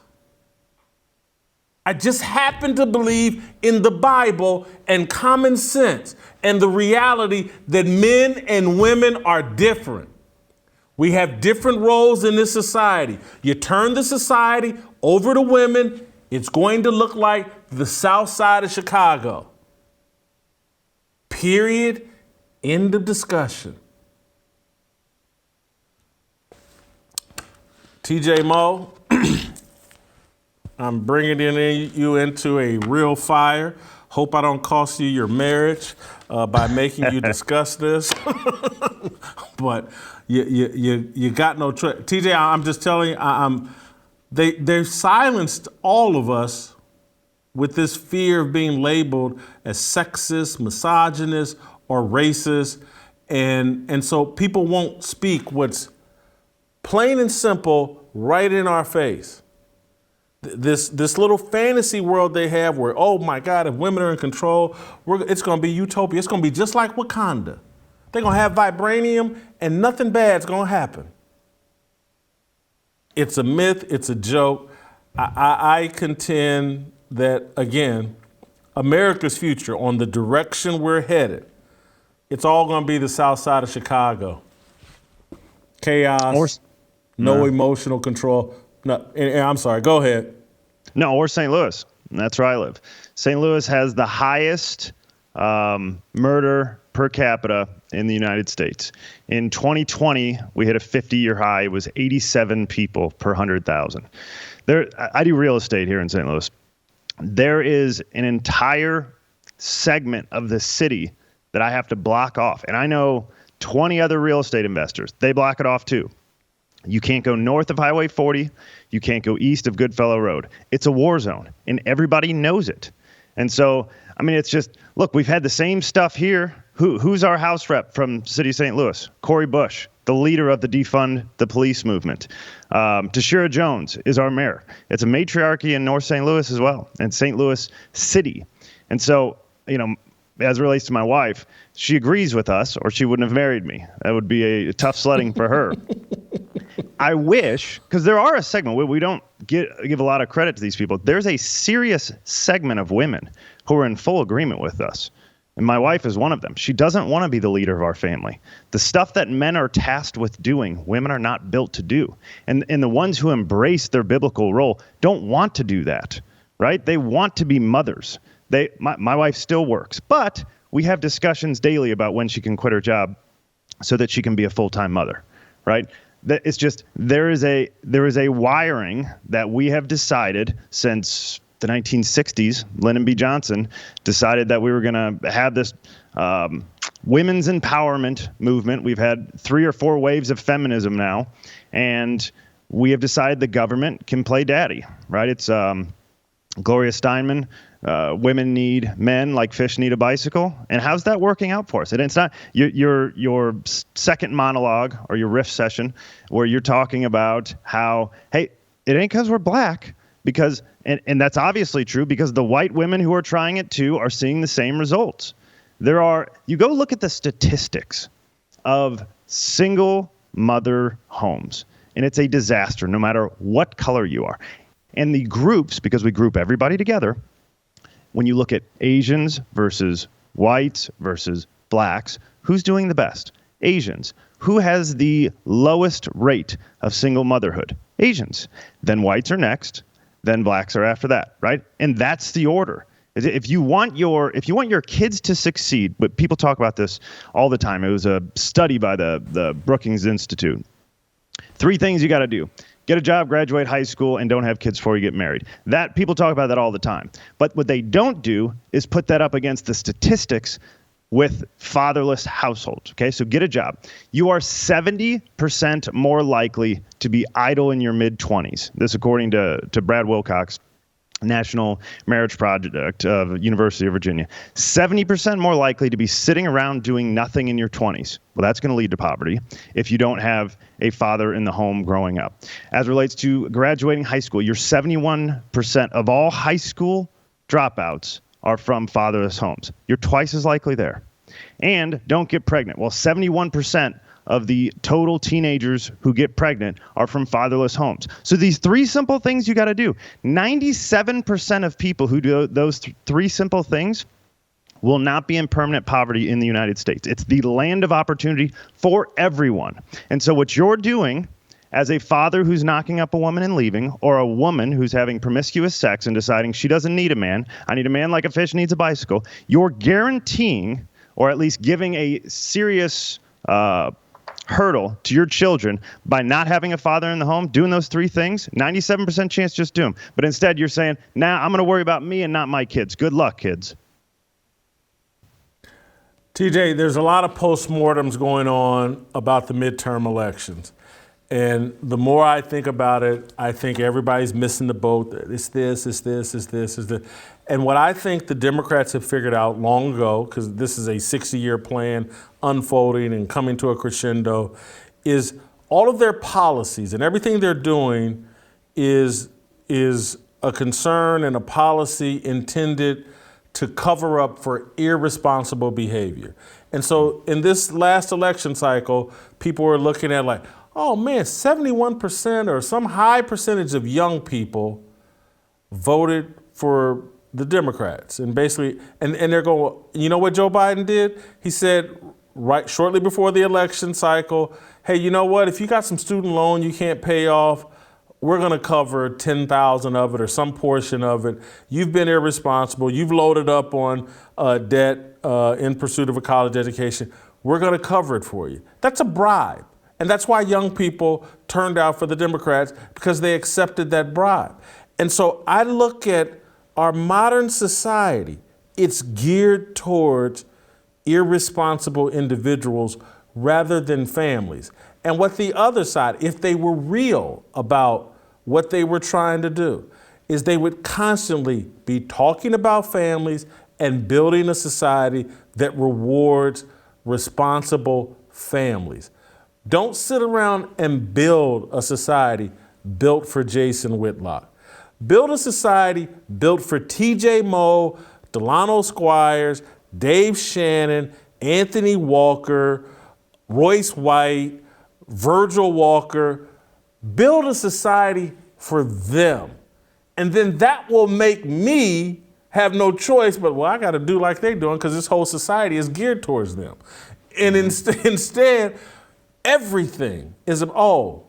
I just happen to believe in the Bible and common sense and the reality that men and women are different. We have different roles in this society. You turn the society over to women, it's going to look like the southside of Chicago. Period. End of discussion. TJ Moe, I'm bringing you into a real fire. Hope I don't cost you your marriage by making you discuss this. But you got no choice. TJ, I'm just telling you, they've silenced all of us with this fear of being labeled as sexist, misogynist, or racist. And so people won't speak what's plain and simple right in our face. This little fantasy world they have where, oh my God, if women are in control, it's going to be utopia. It's going to be just like Wakanda. They're going to have vibranium and nothing bad's going to happen. It's a myth. It's a joke. I contend that, again, America's future on the direction we're headed, it's all going to be the south side of Chicago. Chaos, no emotional control. No, and I'm sorry, go ahead. No, or St. Louis. That's where I live. St. Louis has the highest murder per capita in the United States. In 2020, we hit a 50-year high. It was 87 people per 100,000. I do real estate here in St. Louis. There is an entire segment of the city that I have to block off. And I know 20 other real estate investors. They block it off too. You can't go north of Highway 40. You can't go east of Goodfellow Road. It's a war zone, and everybody knows it. And so, I mean, it's just, look, we've had the same stuff here. Who's our House rep from the city of St. Louis? Corey Bush, the leader of the defund the police movement. Tashira Jones is our mayor. It's a matriarchy in North St. Louis as well, and St. Louis City. And so, you know, as it relates to my wife, she agrees with us or she wouldn't have married me. That would be a tough sledding for her. I wish, because there are a segment, we don't give a lot of credit to these people. There's a serious segment of women who are in full agreement with us. And my wife is one of them. She doesn't want to be the leader of our family. The stuff that men are tasked with doing, women are not built to do. And the ones who embrace their biblical role don't want to do that, right? They want to be mothers. My wife still works, but we have discussions daily about when she can quit her job so that she can be a full-time mother, right? It's just there is a wiring that we have decided since the 1960s, Lyndon B. Johnson decided that we were going to have this women's empowerment movement. We've had 3 or 4 waves of feminism now, and we have decided the government can play daddy, right? It's Gloria Steinman, women need men like fish need a bicycle. And how's that working out for us? And it's not your second monologue or your riff session where you're talking about how, hey, it ain't because we're black, because, and that's obviously true, because the white women who are trying it too are seeing the same results. You go look at the statistics of single mother homes, and it's a disaster no matter what color you are. And the groups, because we group everybody together, when you look at Asians versus whites versus blacks, who's doing the best? Asians. Who has the lowest rate of single motherhood? Asians. Then whites are next, then blacks are after that, right? And that's the order. If you want your kids to succeed, but people talk about this all the time. It was a study by the Brookings Institute. 3 things you got to do. Get a job, graduate high school, and don't have kids before you get married. That people talk about that all the time. But what they don't do is put that up against the statistics with fatherless households. Okay, so get a job. You are 70% more likely to be idle in your mid-20s. This according to Brad Wilcox, National Marriage Project of University of Virginia. 70% more likely to be sitting around doing nothing in your 20s. Well, that's going to lead to poverty if you don't have a father in the home growing up. As it relates to graduating high school, you're 71% of all high school dropouts are from fatherless homes. You're twice as likely there. And don't get pregnant. Well, 71% of the total teenagers who get pregnant are from fatherless homes. So these 3 simple things you got to do. 97% of people who do those 3 simple things will not be in permanent poverty in the United States. It's the land of opportunity for everyone. And so what you're doing as a father who's knocking up a woman and leaving, or a woman who's having promiscuous sex and deciding she doesn't need a man, I need a man like a fish needs a bicycle, you're guaranteeing, or at least giving a serious hurdle to your children by not having a father in the home, doing those 3 things. 97% chance, just do them. But instead you're saying, nah, I'm going to worry about me and not my kids. Good luck, kids. TJ, there's a lot of postmortems going on about the midterm elections. And the more I think about it, I think everybody's missing the boat. It's this, it's this, it's this, it's this. And what I think the Democrats have figured out long ago, because this is a 60-year plan unfolding and coming to a crescendo, is all of their policies and everything they're doing is a concern and a policy intended to cover up for irresponsible behavior. And so in this last election cycle, people were looking at like, oh man, 71% or some high percentage of young people voted for the Democrats. And basically, and they're going, you know what Joe Biden did? He said right shortly before the election cycle, hey, you know what? If you got some student loan you can't pay off, we're going to cover 10,000 of it or some portion of it. You've been irresponsible. You've loaded up on debt in pursuit of a college education. We're going to cover it for you. That's a bribe. And that's why young people turned out for the Democrats, because they accepted that bribe. And so I look at our modern society, it's geared towards irresponsible individuals rather than families. And what the other side, if they were real about what they were trying to do, is they would constantly be talking about families and building a society that rewards responsible families. Don't sit around and build a society built for Jason Whitlock. Build a society built for TJ Moe, Delano Squires, Dave Shannon, Anthony Walker, Royce White, Virgil Walker. Build a society for them. And then that will make me have no choice but, well, I got to do like they're doing because this whole society is geared towards them. And instead, everything is, oh,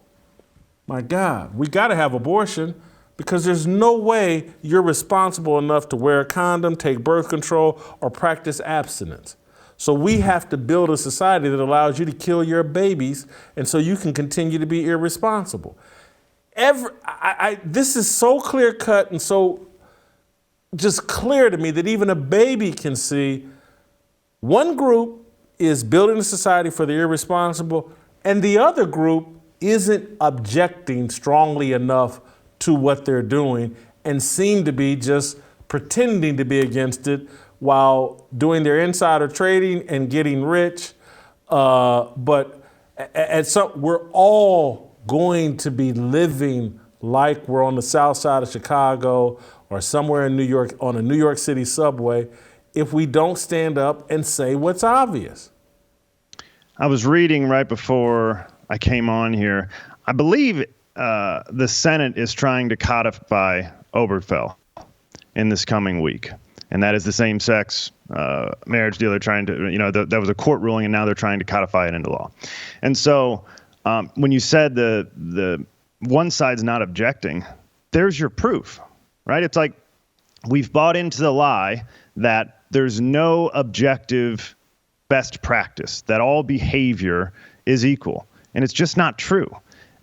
my God, we got to have abortion because there's no way you're responsible enough to wear a condom, take birth control, or practice abstinence. So we have to build a society that allows you to kill your babies and so you can continue to be irresponsible. This is so clear cut and so just clear to me that even a baby can see one group is building a society for the irresponsible, and the other group isn't objecting strongly enough to what they're doing and seem to be just pretending to be against it while doing their insider trading and getting rich. But we're all going to be living like we're on the south side of Chicago or somewhere in New York on a New York City subway if we don't stand up and say what's obvious. I was reading right before I came on here. I believe the Senate is trying to codify Obergefell in this coming week. And that is the same-sex marriage deal. They're trying to, that was a court ruling, and now they're trying to codify it into law. And so when you said the one side's not objecting, there's your proof, right? It's like we've bought into the lie that there's no objective best practice, that all behavior is equal. And it's just not true.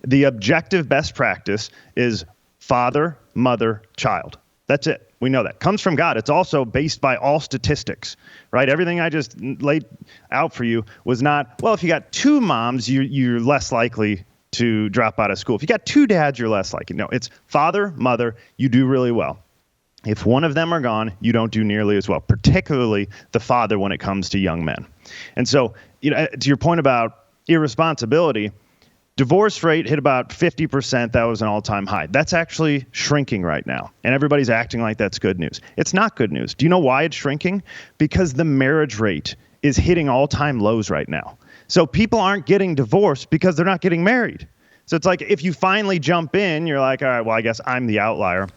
The objective best practice is father, mother, child. That's it. We know that. Comes from God. It's also based by all statistics, right? Everything I just laid out for you was not, well, if you got two moms, you're less likely to drop out of school. If you got two dads, you're less likely. No, it's father, mother, you do really well. If one of them are gone, you don't do nearly as well, particularly the father when it comes to young men. And so, to your point about irresponsibility, divorce rate hit about 50%. That was an all-time high. That's actually shrinking right now. And everybody's acting like that's good news. It's not good news. Do you know why it's shrinking? Because the marriage rate is hitting all-time lows right now. So people aren't getting divorced because they're not getting married. So it's like if you finally jump in, you're like, all right, well, I guess I'm the outlier.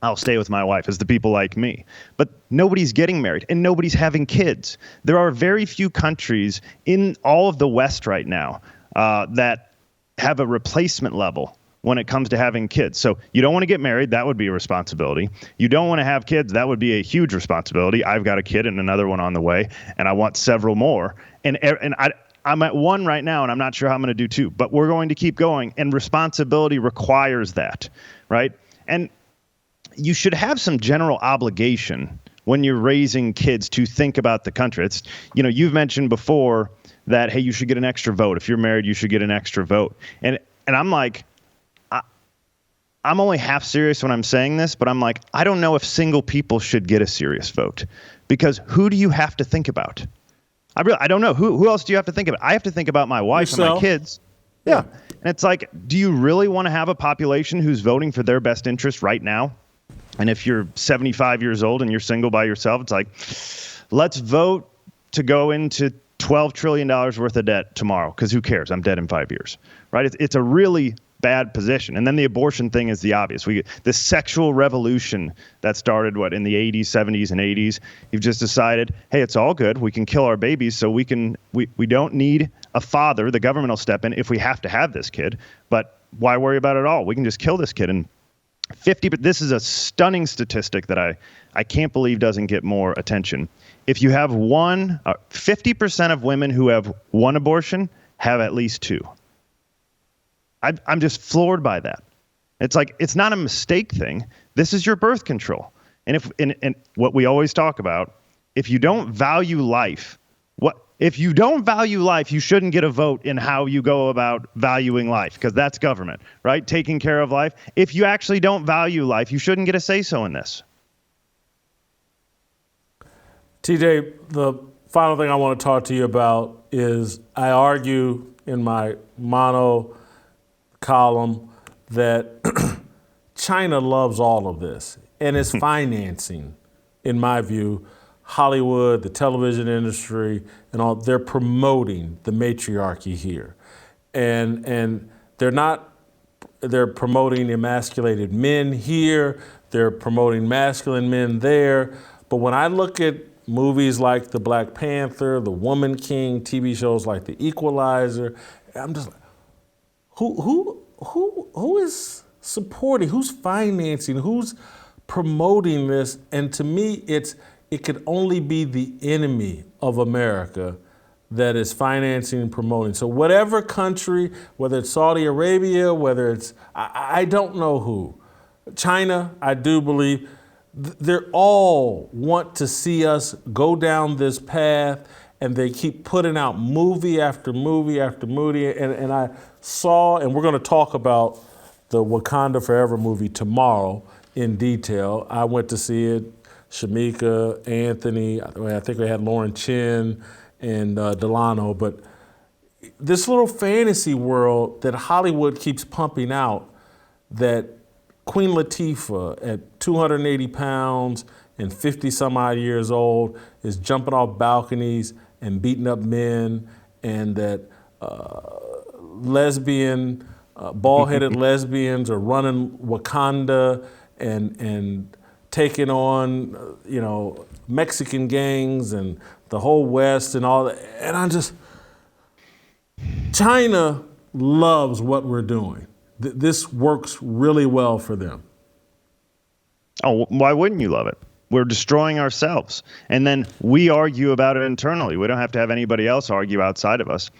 I'll stay with my wife as the people like me. But nobody's getting married and nobody's having kids. There are very few countries in all of the West right now that have a replacement level when it comes to having kids. So you don't want to get married. That would be a responsibility. You don't want to have kids. That would be a huge responsibility. I've got a kid and another one on the way, and I want several more. And I'm at one right now, and I'm not sure how I'm going to do two. But we're going to keep going, and responsibility requires that, right? And you should have some general obligation when you're raising kids to think about the country. It's, you've mentioned before that, hey, you should get an extra vote. If you're married, you should get an extra vote. And I'm like, I'm only half serious when I'm saying this, but I'm like, I don't know if single people should get a serious vote, because who do you have to think about? I don't know. Who else do you have to think about? I have to think about my wife and my kids. Yeah. And it's like, do you really want to have a population who's voting for their best interest right now? And if you're 75 years old and you're single by yourself, it's like, let's vote to go into $12 trillion worth of debt tomorrow, because who cares? I'm dead in 5 years, right? It's a really bad position. And then the abortion thing is the obvious. The sexual revolution that started, in the 80s, 70s, and 80s, you've just decided, hey, it's all good. We can kill our babies, so we don't need a father. The government will step in if we have to have this kid. But why worry about it all? We can just kill this kid. And this is a stunning statistic that I can't believe doesn't get more attention. If you have 50% of women who have one abortion have at least two. I'm just floored by that. It's like, it's not a mistake thing. This is your birth control. And what we always talk about, if you don't value life, you shouldn't get a vote in how you go about valuing life, because that's government, right? Taking care of life. If you actually don't value life, you shouldn't get a say-so in this. TJ, the final thing I want to talk to you about is I argue in my mono column that China loves all of this and is financing, in my view, Hollywood, the television industry, and all. They're promoting the matriarchy here. And they're promoting emasculated men here, they're promoting masculine men there. But when I look at movies like The Black Panther, The Woman King, TV shows like The Equalizer, I'm just like, who is supporting, who's financing, who's promoting this? And to me, it could only be the enemy of America that is financing and promoting. So whatever country, whether it's Saudi Arabia, whether it's, I don't know who. China, I do believe, they all want to see us go down this path, and they keep putting out movie after movie after movie. And I saw, and we're going to talk about the Wakanda Forever movie tomorrow in detail. I went to see it. Shamika, Anthony, I think we had Lauren Chin and Delano, but this little fantasy world that Hollywood keeps pumping out, that Queen Latifah at 280 pounds and 50 some odd years old is jumping off balconies and beating up men, and that bald-headed lesbians are running Wakanda and taking on, Mexican gangs and the whole West and all that. And China loves what we're doing. This works really well for them. Oh, why wouldn't you love it? We're destroying ourselves. And then we argue about it internally. We don't have to have anybody else argue outside of us.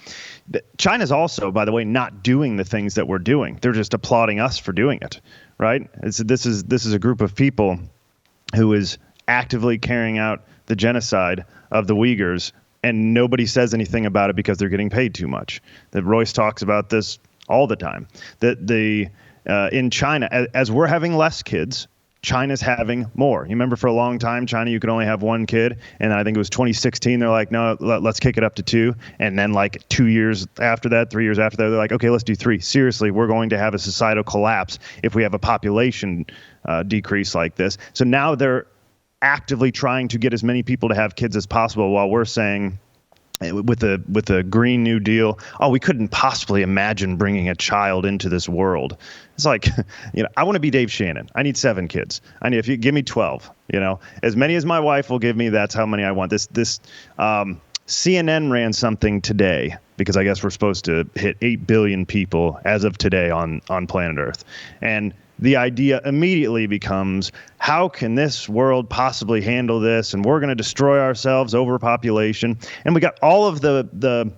China's also, by the way, not doing the things that we're doing. They're just applauding us for doing it, right? This is a group of people who is actively carrying out the genocide of the Uyghurs, and nobody says anything about it because they're getting paid too much. That Royce talks about this all the time. That in China, as we're having less kids, China's having more. You remember for a long time, China, you could only have one kid. And I think it was 2016. They're like, no, let's kick it up to 2. And then like 2 years after that, 3 years after that, they're like, okay, let's do 3. Seriously, we're going to have a societal collapse if we have a population decrease like this. So now they're actively trying to get as many people to have kids as possible, while we're saying, with the Green New Deal, we couldn't possibly imagine bringing a child into this world. It's like, I want to be Dave Shannon. I need 7 kids. If you give me 12, as many as my wife will give me, that's how many I want. This CNN ran something today, because I guess we're supposed to hit 8 billion people as of today on planet Earth. And the idea immediately becomes, how can this world possibly handle this? And we're going to destroy ourselves, overpopulation. And we got all of the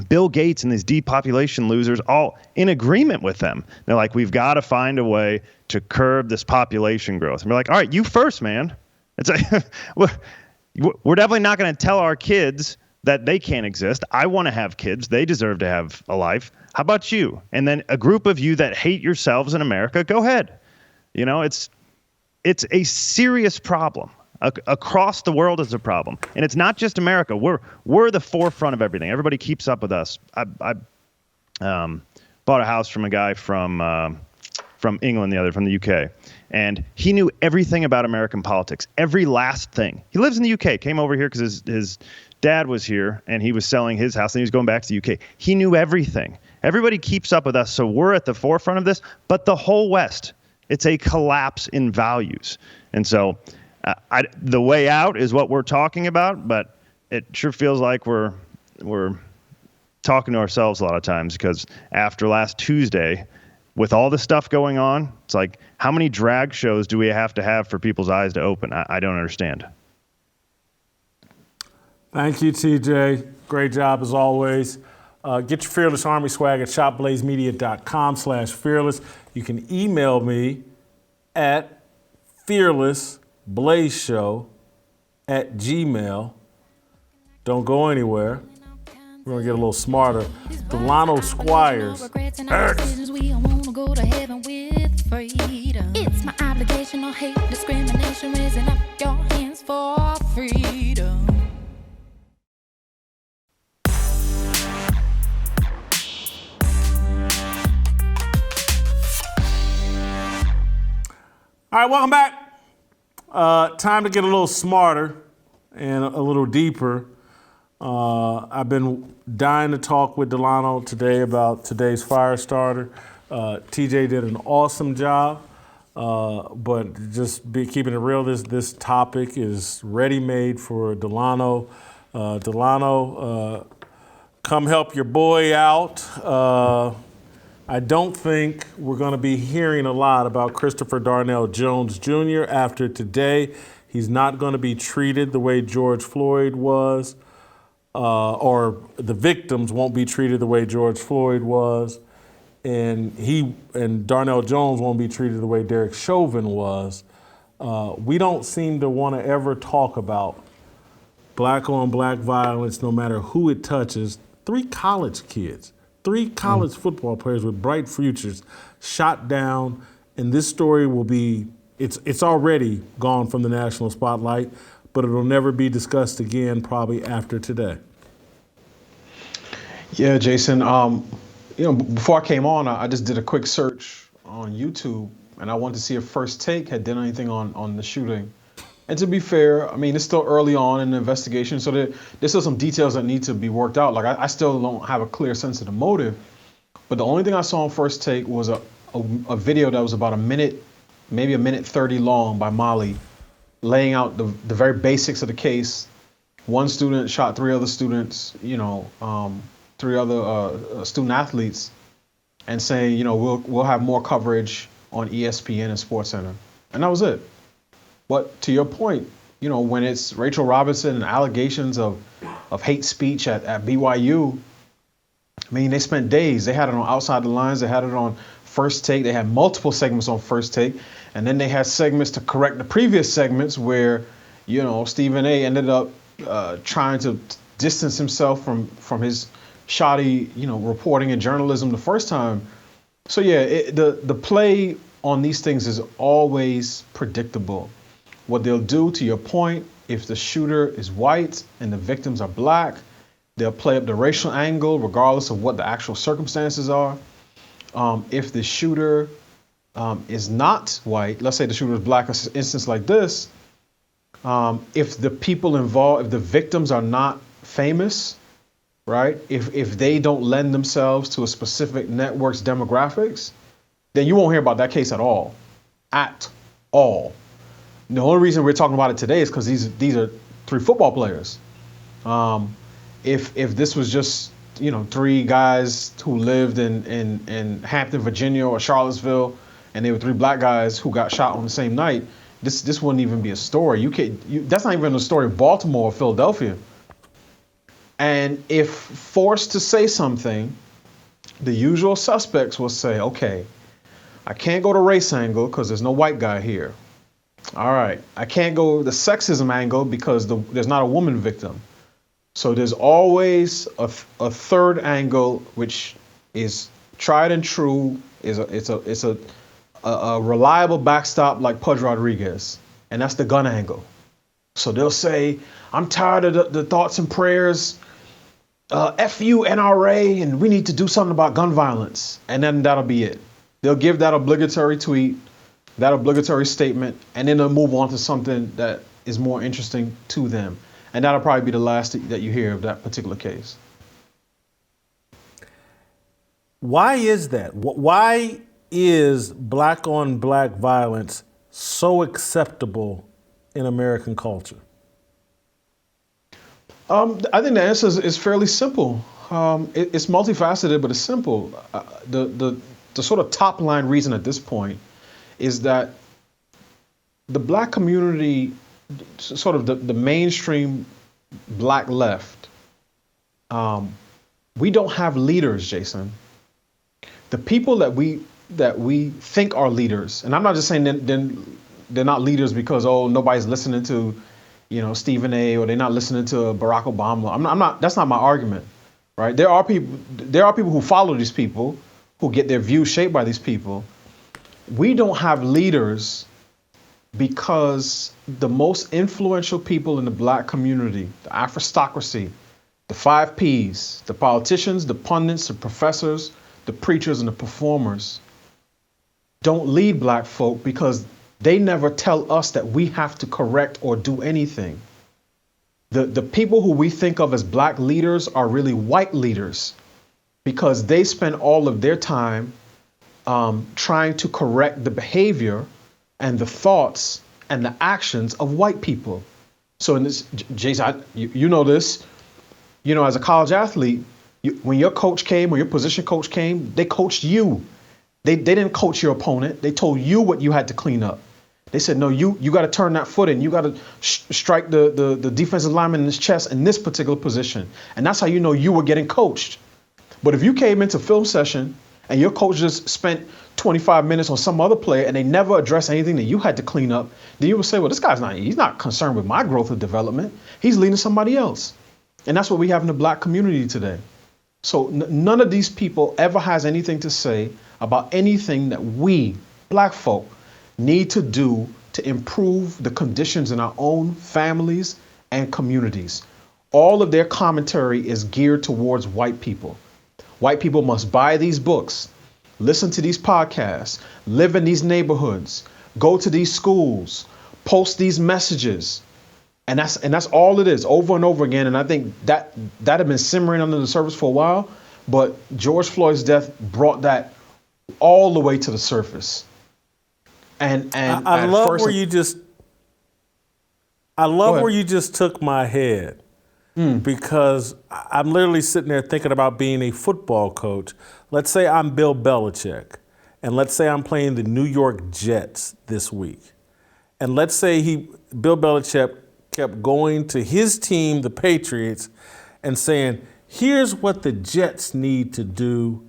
Bill Gates and these depopulation losers all in agreement with them. They're like, we've got to find a way to curb this population growth. And we're like, all right, you first, man. It's like, we're definitely not going to tell our kids that they can't exist. I want to have kids. They deserve to have a life. How about you? And then a group of you that hate yourselves in America, go ahead. It's a serious problem. Across the world is a problem. And it's not just America. We're the forefront of everything. Everybody keeps up with us. I bought a house from a guy from England from the UK. And he knew everything about American politics, every last thing. He lives in the UK, came over here because his dad was here and he was selling his house and he was going back to the UK. He knew everything. Everybody keeps up with us, so we're at the forefront of this. But the whole West, it's a collapse in values. And so the way out is what we're talking about, but it sure feels like we're talking to ourselves a lot of times, because after last Tuesday, with all the stuff going on, it's like, how many drag shows do we have to have for people's eyes to open? I don't understand. Thank you, TJ. Great job as always. Get your Fearless Army swag at shopblazemedia.com/fearless. You can email me at fearlessblazeshow@gmail. Don't go anywhere. We're going to get a little smarter. Delano Squires. It's my obligation, I hate discrimination, raising up your hands for freedom. All right, welcome back. Time to get a little smarter and a little deeper. I've been dying to talk with Delano today about today's Firestarter. TJ did an awesome job, but just keeping it real, this topic is ready-made for Delano. Delano, come help your boy out. I don't think we're going to be hearing a lot about Christopher Darnell Jones Jr. after today. He's not going to be treated the way George Floyd was, or the victims won't be treated the way George Floyd was, and Darnell Jones won't be treated the way Derek Chauvin was. We don't seem to want to ever talk about black on black violence, no matter who it touches. 3 college kids, 3 college football players with bright futures shot down, and this story will be, it's already gone from the national spotlight, but it'll never be discussed again probably after today. Yeah, Jason, before I came on, I just did a quick search on YouTube, and I wanted to see if First Take had done anything on the shooting. And to be fair, I mean, it's still early on in the investigation, so there's still some details that need to be worked out. Like, I still don't have a clear sense of the motive, but the only thing I saw on First Take was a video that was about a minute, maybe a minute 30 long by Molly, laying out the very basics of the case. One student shot 3 other students, 3 other student athletes, and saying, we'll have more coverage on ESPN and SportsCenter. And that was it. But to your point, when it's Rachel Robinson and allegations of hate speech at BYU, I mean, they spent days. They had it on Outside the Lines. They had it on First Take. They had multiple segments on First Take. And then they had segments to correct the previous segments where, Stephen A. ended up trying to distance himself from his shoddy, reporting and journalism the first time. So, yeah, the play on these things is always predictable. What they'll do, to your point, if the shooter is white and the victims are black, they'll play up the racial angle regardless of what the actual circumstances are. If the shooter is not white, let's say the shooter is black, an instance like this, if the people involved, if the victims are not famous, right, if they don't lend themselves to a specific network's demographics, then you won't hear about that case at all. At all. The only reason we're talking about it today is because these are 3 football players. If this was just 3 guys who lived in Hampton, Virginia, or Charlottesville, and they were 3 black guys who got shot on the same night, this wouldn't even be a story. That's not even a story of Baltimore or Philadelphia. And if forced to say something, the usual suspects will say, okay, I can't go to race angle because there's no white guy here. All right, I can't go the sexism angle because there's not a woman victim. So there's always a third angle, which is tried and true, it's a reliable backstop like Pudge Rodriguez, and that's the gun angle. So they'll say, I'm tired of the thoughts and prayers, F you NRA, and we need to do something about gun violence. And then that'll be it. They'll give that obligatory tweet, that obligatory statement, and then they'll move on to something that is more interesting to them. And that'll probably be the last that you hear of that particular case. Why is that? Why is black on black violence so acceptable in American culture? I think the answer is fairly simple. It's multifaceted, but it's simple. The sort of top line reason at this point is that the black community, sort of the mainstream black left, we don't have leaders, Jason. The people that we think are leaders, and I'm not just saying they're not leaders because nobody's listening to Stephen A. or they're not listening to Barack Obama. I'm not. That's not my argument, right? There are people who follow these people, who get their views shaped by these people. We don't have leaders because the most influential people in the black community, the Afrostocracy, the 5 Ps, the politicians, the pundits, the professors, the preachers, and the performers, don't lead black folk because they never tell us that we have to correct or do anything. The people who we think of as black leaders are really white leaders because they spend all of their time trying to correct the behavior and the thoughts and the actions of white people. So in this, Jason, you know this, as a college athlete, when your coach came or your position coach came, they coached you. They didn't coach your opponent. They told you what you had to clean up. They said, no, you got to turn that foot in. You got to strike the defensive lineman in his chest in this particular position. And that's how you know you were getting coached. But if you came into film session and your coach just spent 25 minutes on some other player and they never address anything that you had to clean up, then you would say, well, this guy's he's not concerned with my growth or development. He's leading somebody else. And that's what we have in the black community today. So none of these people ever has anything to say about anything that we, black folk, need to do to improve the conditions in our own families and communities. All of their commentary is geared towards white people. White people must buy these books, listen to these podcasts, live in these neighborhoods, go to these schools, post these messages. And that's all it is, over and over again. And I think that had been simmering under the surface for a while, but George Floyd's death brought that all the way to the surface. And I love where you just took my head. Because I'm literally sitting there thinking about being a football coach. Let's say I'm Bill Belichick, and let's say I'm playing the New York Jets this week. And let's say Bill Belichick kept going to his team, the Patriots, and saying, here's what the Jets need to do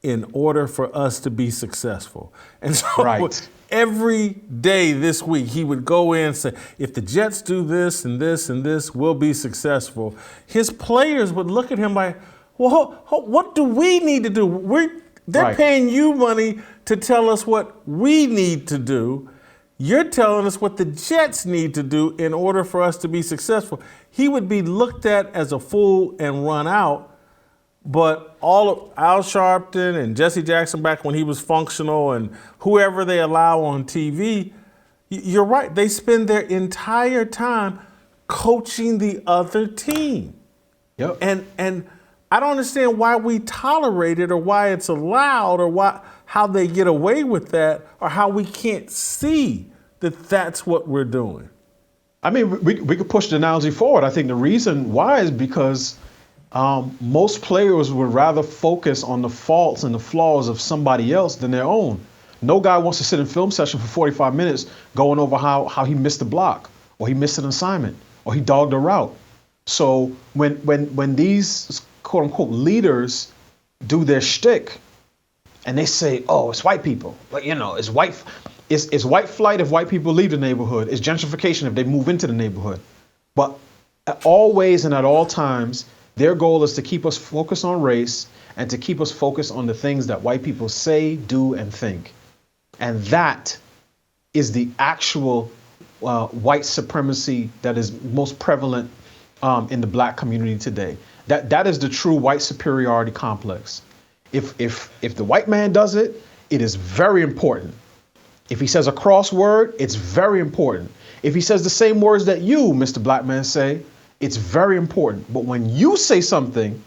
in order for us to be successful. And so every day this week, he would go in and say, if the Jets do this and this and this, we'll be successful. His players would look at him like, well, what do we need to do? They're paying you money to tell us what we need to do. You're telling us what the Jets need to do in order for us to be successful. He would be looked at as a fool and run out. But all of Al Sharpton and Jesse Jackson back when he was functional and whoever they allow on TV, you're right. They spend their entire time coaching the other team. Yep. And I don't understand why we tolerate it or why it's allowed or how they get away with that or how we can't see that that's what we're doing. I mean, we could push the analogy forward. I think the reason why is because most players would rather focus on the faults and the flaws of somebody else than their own. No guy wants to sit in film session for 45 minutes going over how he missed a block or he missed an assignment or he dogged a route. So when these quote unquote leaders do their shtick and they say, oh, it's white people, but it's white flight if white people leave the neighborhood. It's gentrification if they move into the neighborhood. But always and at all times, their goal is to keep us focused on race and to keep us focused on the things that white people say, do, and think. And that is the actual white supremacy that is most prevalent in the black community today. That is the true white superiority complex. If the white man does it, it is very important. If he says a cross word, it's very important. If he says the same words that you, Mr. Black Man, say, it's very important. But when you say something,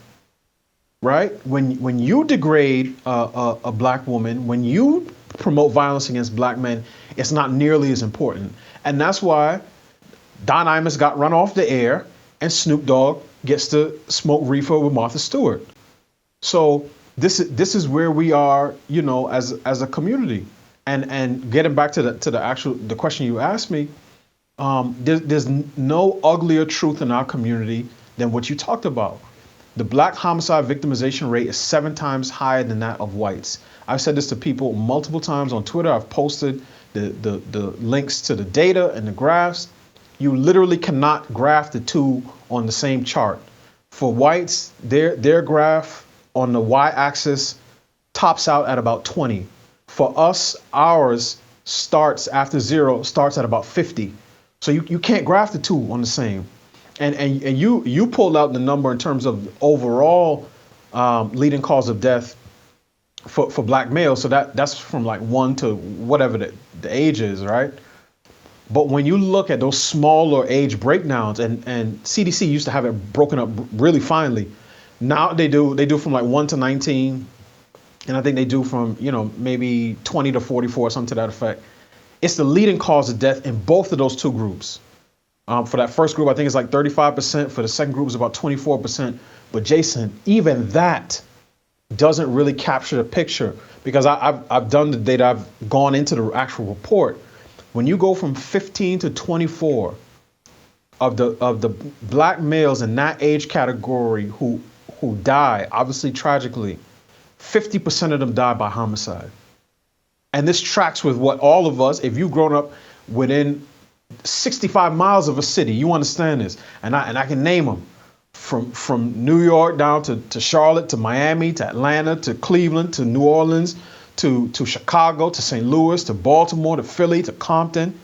right, when you degrade a black woman, when you promote violence against black men, it's not nearly as important. And that's why Don Imus got run off the air and Snoop Dogg gets to smoke reefer with Martha Stewart. So this is where we are, as a community. And getting back to the question you asked me, there's no uglier truth in our community than what you talked about. The black homicide victimization rate is 7 times higher than that of whites. I've said this to people multiple times on Twitter. I've posted the links to the data and the graphs. You literally cannot graph the two on the same chart. For whites, their graph on the y-axis tops out at about 20. For us, ours starts after 0, starts at about 50. So you can't graph the two on the same. And you pulled out the number in terms of overall leading cause of death for black males. So that's from like 1 to whatever the age is, right? But when you look at those smaller age breakdowns, and CDC used to have it broken up really finely. Now they do from like 1 to 19. And I think they do from, maybe 20 to 44 or something to that effect. It's the leading cause of death in both of those two groups. For that first group, I think it's like 35%. For the second group, it's about 24%. But Jason, even that doesn't really capture the picture, because I've done the data, I've gone into the actual report. When you go from 15 to 24 of the black males in that age category who die, obviously tragically, 50% of them die by homicide. And this tracks with what all of us, if you've grown up within 65 miles of a city, you understand this. And I can name them from New York down to Charlotte, to Miami, to Atlanta, to Cleveland, to New Orleans, to Chicago, to St. Louis, to Baltimore, to Philly, to Compton.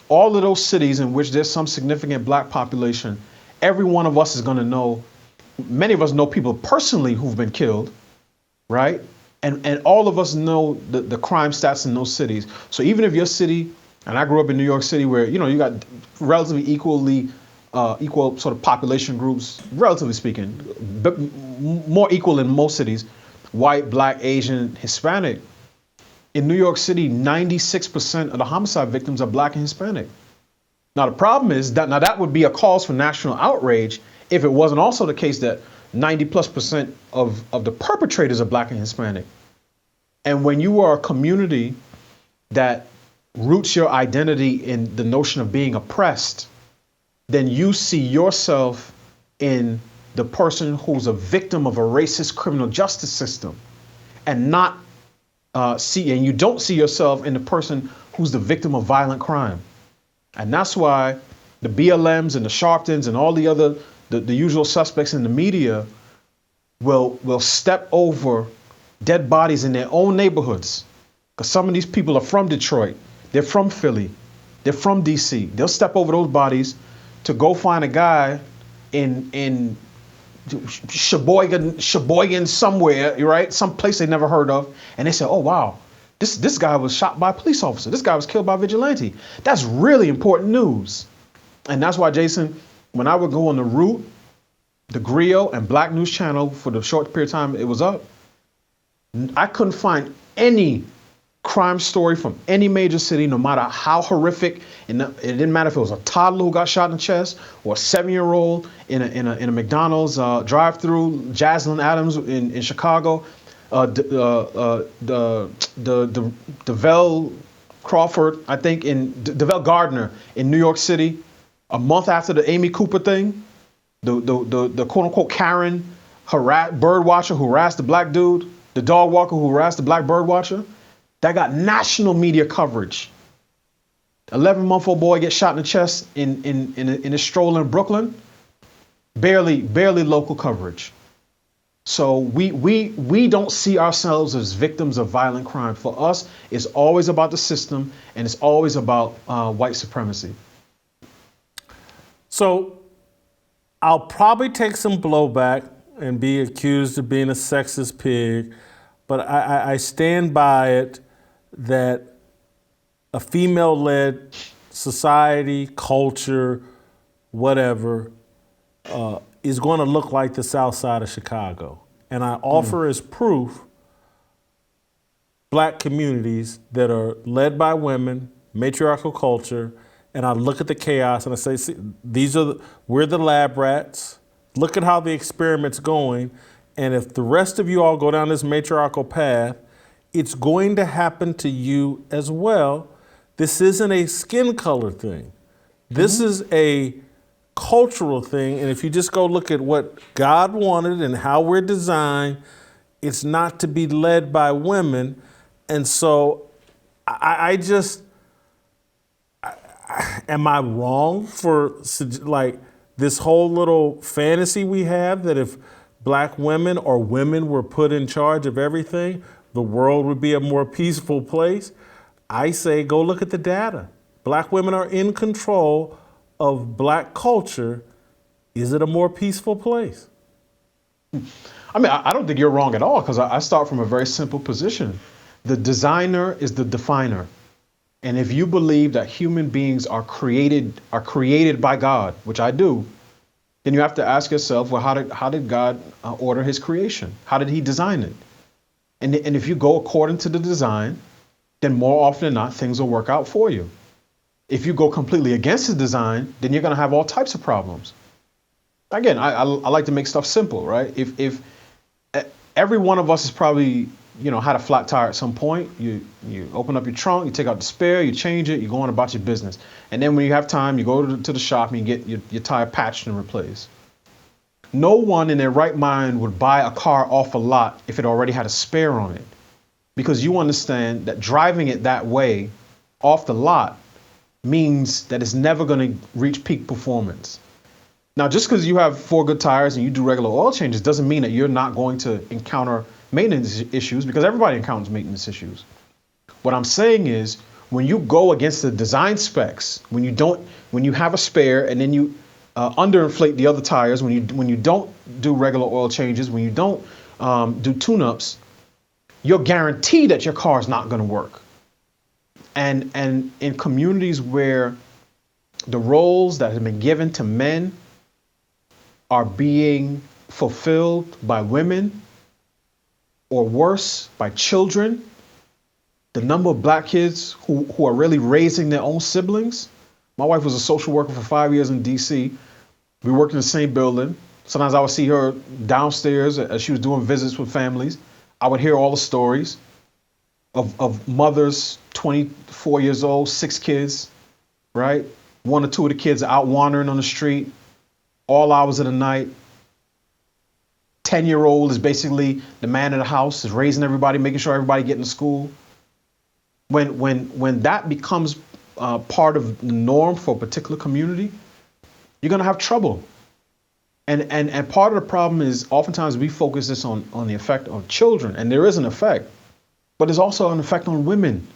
All of those cities in which there's some significant black population, every one of us is going to know, many of us know people personally who've been killed, right? And all of us know the crime stats in those cities. So even if your city, and I grew up in New York City where, you know, you got relatively equal sort of population groups, relatively speaking, but more equal in most cities, white, black, Asian, Hispanic. In New York City, 96% of the homicide victims are black and Hispanic. Now, the problem is that would be a cause for national outrage if it wasn't also the case that 90+% of the perpetrators are black and Hispanic. And when you are a community that roots your identity in the notion of being oppressed, then you see yourself in the person who's a victim of a racist criminal justice system, and not and you don't see yourself in the person who's the victim of violent crime. And that's why the BLMs and the Sharptons and all the other, the usual suspects in the media will step over dead bodies in their own neighborhoods. Because some of these people are from Detroit, they're from Philly, they're from DC. They'll step over those bodies to go find a guy in Sheboygan somewhere, right? Some place they never heard of. And they say, oh, wow, this guy was shot by a police officer. This guy was killed by a vigilante. That's really important news. And that's why, Jason, when I would go on the Root, the Griot, and Black News Channel for the short period of time it was up, I couldn't find any crime story from any major city, no matter how horrific. And it didn't matter if it was a toddler who got shot in the chest or a 7-year-old in a McDonald's drive-through, Jaslyn Adams in Chicago, Devell Crawford, I think, in Devell Gardner in New York City, a month after the Amy Cooper thing, the quote-unquote Karen bird watcher who harassed the black dude, the dog walker who harassed the black bird watcher, that got national media coverage. 11-month-old boy gets shot in the chest in a stroll in Brooklyn. Barely local coverage. So we don't see ourselves as victims of violent crime. For us, it's always about the system, and it's always about white supremacy. So I'll probably take some blowback and be accused of being a sexist pig, but I stand by it that a female-led society, culture, whatever, is going to look like the south side of Chicago. And I offer as proof black communities that are led by women, matriarchal culture, and I look at the chaos and I say, see, we're the lab rats. Look at how the experiment's going. And if the rest of you all go down this matriarchal path, it's going to happen to you as well. This isn't a skin color thing. This is a cultural thing. And if you just go look at what God wanted and how we're designed, it's not to be led by women. And so am I wrong for like this whole little fantasy we have that if black women or women were put in charge of everything, the world would be a more peaceful place? I say go look at the data. Black women are in control of black culture. Is it a more peaceful place? I mean, I don't think you're wrong at all, because I start from a very simple position. The designer is the definer. And if you believe that human beings are created by God, which I do, then you have to ask yourself, well, how did God order his creation? How did he design it? And if you go according to the design, then more often than not, things will work out for you. If you go completely against the design, then you're going to have all types of problems. Again, I like to make stuff simple, right? If every one of us has probably, had a flat tire at some point, you open up your trunk, you take out the spare, you change it, you go on about your business. And then when you have time, you go to the shop and you get your tire patched and replaced. No one in their right mind would buy a car off a lot if it already had a spare on it. Because you understand that driving it that way off the lot means that it's never going to reach peak performance. Now, just because you have 4 good tires and you do regular oil changes doesn't mean that you're not going to encounter maintenance issues, because everybody encounters maintenance issues. What I'm saying is, when you go against the design specs, when you have a spare and then you underinflate the other tires, when you don't do regular oil changes, when you don't do tune-ups, you're guaranteed that your car is not going to work. And in communities where the roles that have been given to men are being fulfilled by women, or worse, by children, the number of black kids who are really raising their own siblings. My wife was a social worker for 5 years in DC. We worked in the same building. Sometimes I would see her downstairs as she was doing visits with families. I would hear all the stories of mothers, 24 years old, 6 kids, right? 1 or 2 of the kids are out wandering on the street, all hours of the night. 10-year-old is basically the man of the house, is raising everybody, making sure everybody getting to school. When that becomes part of the norm for a particular community, you're gonna have trouble. And part of the problem is oftentimes we focus this on the effect on children, and there is an effect, but there's also an effect on women.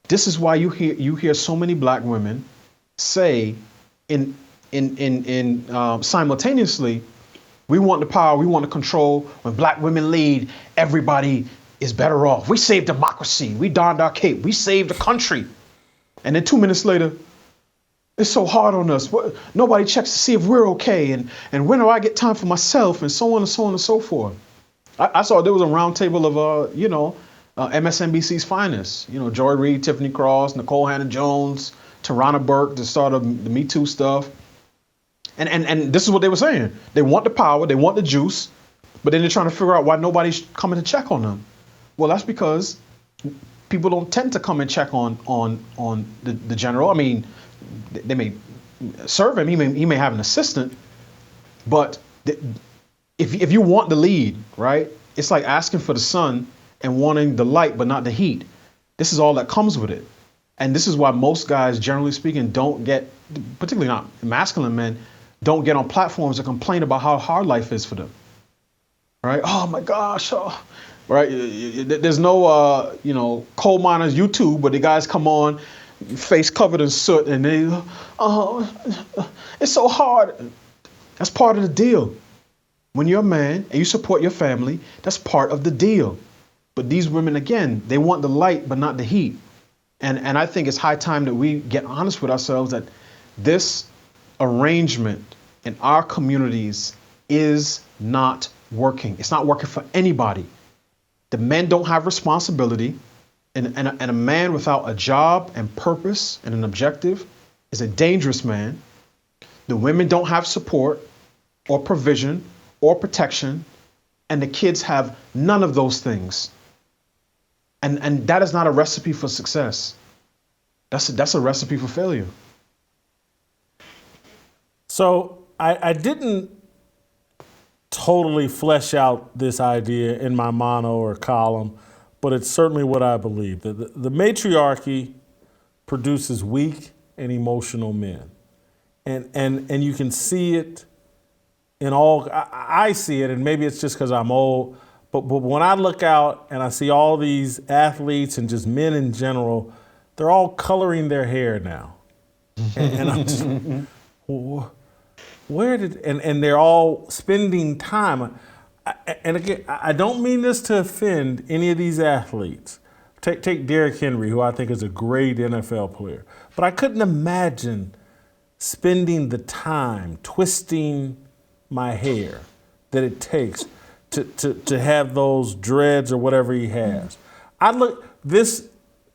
This is why you hear so many black women say in simultaneously, we want the power, we want the control. When black women lead, everybody is better off. We saved democracy. We donned our cape. We saved the country. And then 2 minutes later, it's so hard on us. Nobody checks to see if we're okay. And when do I get time for myself? And so on and so on and so forth. I saw there was a round table of, MSNBC's finest. Joy Reid, Tiffany Cross, Nicole Hannah-Jones, Tarana Burke, the start of the Me Too stuff. And this is what they were saying. They want the power, they want the juice, but then they're trying to figure out why nobody's coming to check on them. Well, that's because people don't tend to come and check on the general. I mean, they may serve him, he may have an assistant, but if you want the lead, right, it's like asking for the sun and wanting the light but not the heat. This is all that comes with it. And this is why most guys, generally speaking, don't get, particularly not masculine men, don't get on platforms to complain about how hard life is for them. Right? Oh my gosh. Oh. Right? There's no, coal miners YouTube, but the guys come on, face covered in soot, and they, it's so hard. That's part of the deal. When you're a man and you support your family, that's part of the deal. But these women, again, they want the light, but not the heat. And I think it's high time that we get honest with ourselves that this arrangement in our communities is not working. It's not working for anybody. The men don't have responsibility, and a man without a job and purpose and an objective is a dangerous man. The women don't have support or provision or protection, and the kids have none of those things. And that is not a recipe for success. That's a recipe for failure. So I didn't totally flesh out this idea in my mono or column, but it's certainly what I believe. The matriarchy produces weak and emotional men. And you can see it in all, I see it, and maybe it's just because I'm old, but when I look out and I see all these athletes and just men in general, they're all coloring their hair now. And I'm just, and they're all spending time. And again, I don't mean this to offend any of these athletes. Take Derek Henry, who I think is a great NFL player. But I couldn't imagine spending the time twisting my hair that it takes to have those dreads or whatever he has. I look this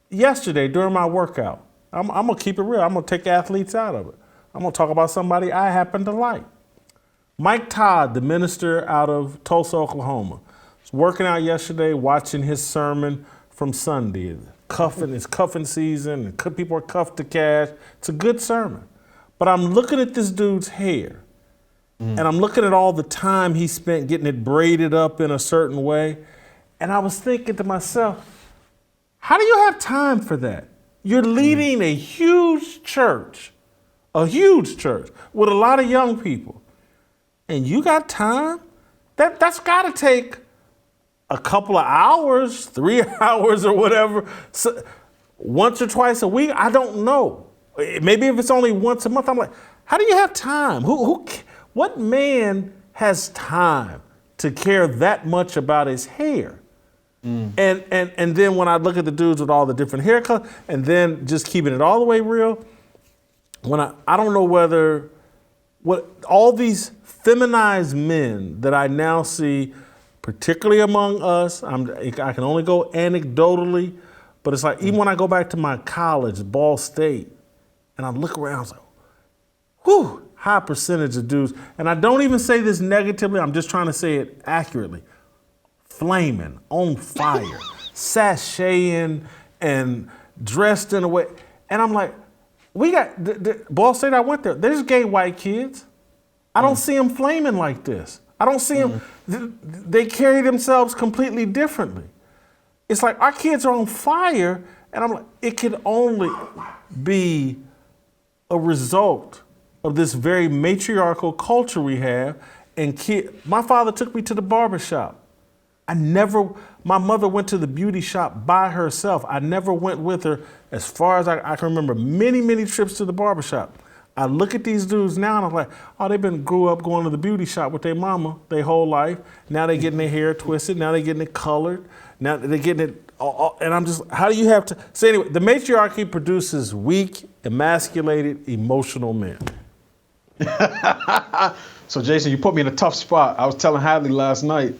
yesterday during my workout. I'm gonna keep it real. I'm gonna take athletes out of it. I'm gonna talk about somebody I happen to like. Mike Todd, the minister out of Tulsa, Oklahoma, was working out yesterday, watching his sermon from Sunday. It's cuffing season, and people are cuffed to cash. It's a good sermon. But I'm looking at this dude's hair, And I'm looking at all the time he spent getting it braided up in a certain way. And I was thinking to myself, how do you have time for that? You're leading a huge church with a lot of young people. And you got time? That's got to take a couple of hours, 3 hours or whatever, so, once or twice a week. I don't know. Maybe if it's only once a month. I'm like, how do you have time? What man has time to care that much about his hair? And then when I look at the dudes with all the different haircuts, and then just keeping it all the way real, when I don't know what all these feminized men that I now see, particularly among us, I can only go anecdotally, but it's like even when I go back to my college, Ball State, and I look around, I was like, whew, high percentage of dudes, and I don't even say this negatively, I'm just trying to say it accurately, flaming, on fire, sashaying and dressed in a way, and I'm like, we got, Ball State, I went there, there's gay white kids. I don't see them flaming like this. I don't see them, they carry themselves completely differently. It's like our kids are on fire, and I'm like, it could only be a result of this very matriarchal culture we have. And my father took me to the barbershop. My mother went to the beauty shop by herself. I never went with her as far as I can remember, many, many trips to the barbershop. I look at these dudes now and I'm like, oh, they grew up going to the beauty shop with their mama their whole life. Now they getting their hair twisted. Now they getting it colored. Now they're getting it, and I'm just, how do you have to? So anyway, the matriarchy produces weak, emasculated, emotional men. So Jason, you put me in a tough spot. I was telling Hadley last night,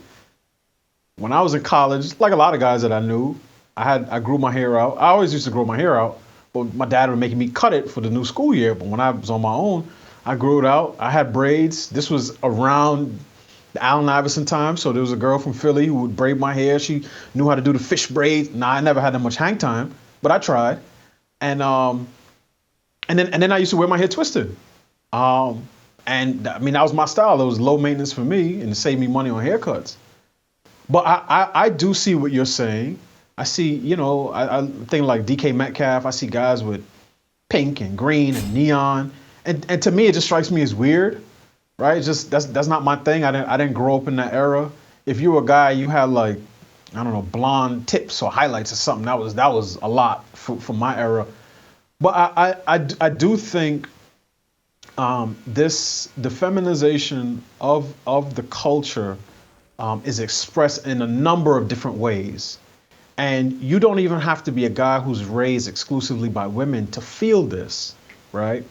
when I was in college, like a lot of guys that I knew, I grew my hair out. I always used to grow my hair out, but my dad would make me cut it for the new school year. But when I was on my own, I grew it out. I had braids. This was around the Allen Iverson time. So there was a girl from Philly who would braid my hair. She knew how to do the fish braids. Nah, I never had that much hang time, but I tried. And then I used to wear my hair twisted. And I mean, that was my style. It was low maintenance for me and it saved me money on haircuts. But I do see what you're saying. I see, I think like DK Metcalf, I see guys with pink and green and neon. And to me, it just strikes me as weird, right? It's just, that's not my thing. I didn't grow up in that era. If you were a guy, you had like, I don't know, blonde tips or highlights or something. That was a lot for my era. But I do think the feminization of the culture is expressed in a number of different ways. And you don't even have to be a guy who's raised exclusively by women to feel this, right?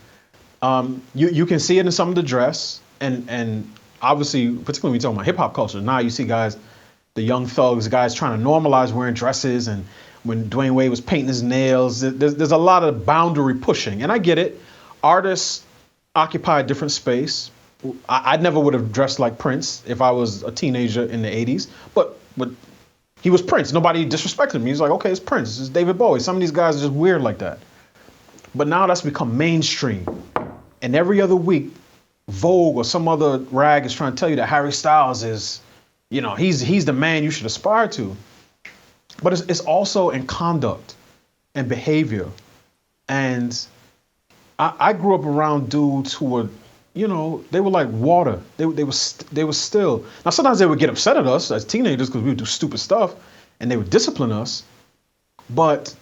You can see it in some of the dress, and obviously, particularly when you talk about hip hop culture, now you see guys, the young thugs, guys trying to normalize wearing dresses, and when Dwayne Wade was painting his nails, there's a lot of boundary pushing, and I get it. Artists occupy a different space. I never would have dressed like Prince if I was a teenager in the 80s, but he was Prince. Nobody disrespected him. He was like, okay, it's Prince. It's David Bowie. Some of these guys are just weird like that. But now that's become mainstream. And every other week, Vogue or some other rag is trying to tell you that Harry Styles is, he's the man you should aspire to. But it's also in conduct and behavior. And I grew up around dudes who were, they were like water. They were still. Now, sometimes they would get upset at us as teenagers because we would do stupid stuff and they would discipline us. But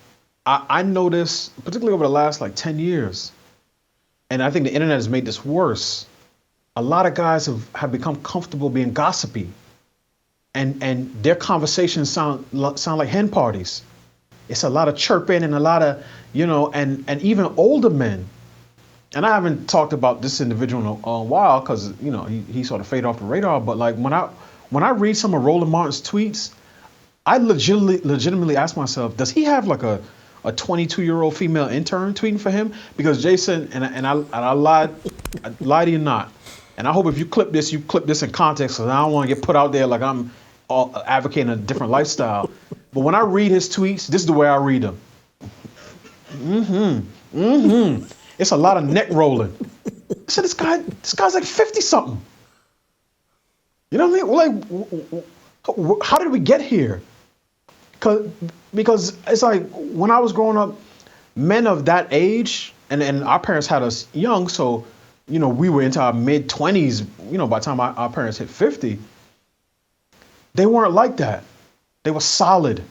I noticed, particularly over the last 10 years, and I think the internet has made this worse, a lot of guys have become comfortable being gossipy. And their conversations sound like hen parties. It's a lot of chirping and a lot of, and even older men. And I haven't talked about this individual in a while because, he sort of faded off the radar. But when I read some of Roland Martin's tweets, I legitimately ask myself, does he have like a 22-year-old female intern tweeting for him? Because Jason, and I lied to you not. And I hope if you clip this in context, because I don't want to get put out there like I'm advocating a different lifestyle. But when I read his tweets, this is the way I read them. It's a lot of neck rolling. I said, this guy's like 50 something. You know what I mean? Like, how did we get here? Because it's like when I was growing up, men of that age, and our parents had us young, so, you know, we were into our mid-20s, you know, by the time our parents hit 50, they weren't like that. They were solid.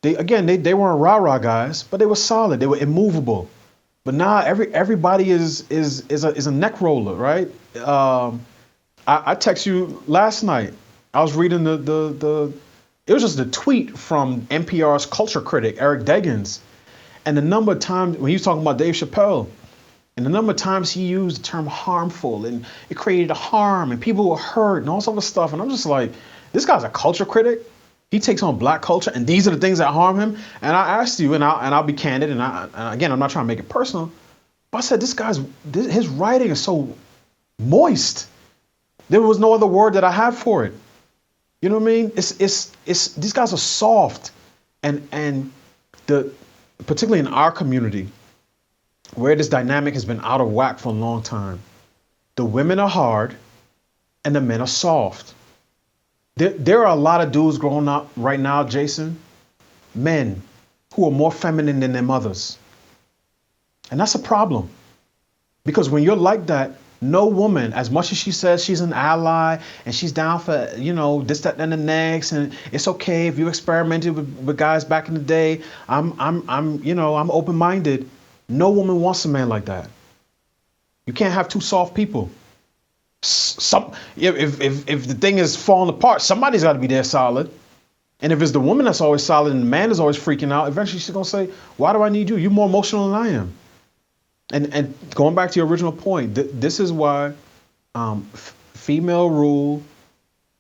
They weren't rah-rah guys, but they were solid. They were immovable. But now everybody is a neck roller, right? I text you last night. I was reading it was just a tweet from NPR's culture critic, Eric Deggans. And the number of times when he was talking about Dave Chappelle, and the number of times he used the term harmful, and it created a harm, and people were hurt, and all sort of stuff. And I'm just like, this guy's a culture critic. He takes on black culture, and these are the things that harm him. And I asked you, and I'll be candid, and again, I'm not trying to make it personal, but I said, his writing is so moist. There was no other word that I had for it. You know what I mean? It's these guys are soft, and particularly in our community, where this dynamic has been out of whack for a long time, the women are hard, and the men are soft. There are a lot of dudes growing up right now, Jason, men who are more feminine than their mothers. And that's a problem. Because when you're like that, no woman, as much as she says she's an ally and she's down for, you know, this, that, and the next, and it's okay if you experimented with guys back in the day, I'm open-minded. No woman wants a man like that. You can't have two soft people. If the thing is falling apart, somebody's got to be there solid. And if it's the woman that's always solid and the man is always freaking out, eventually she's going to say, why do I need you? You're more emotional than I am. And going back to your original point, this is why female rule,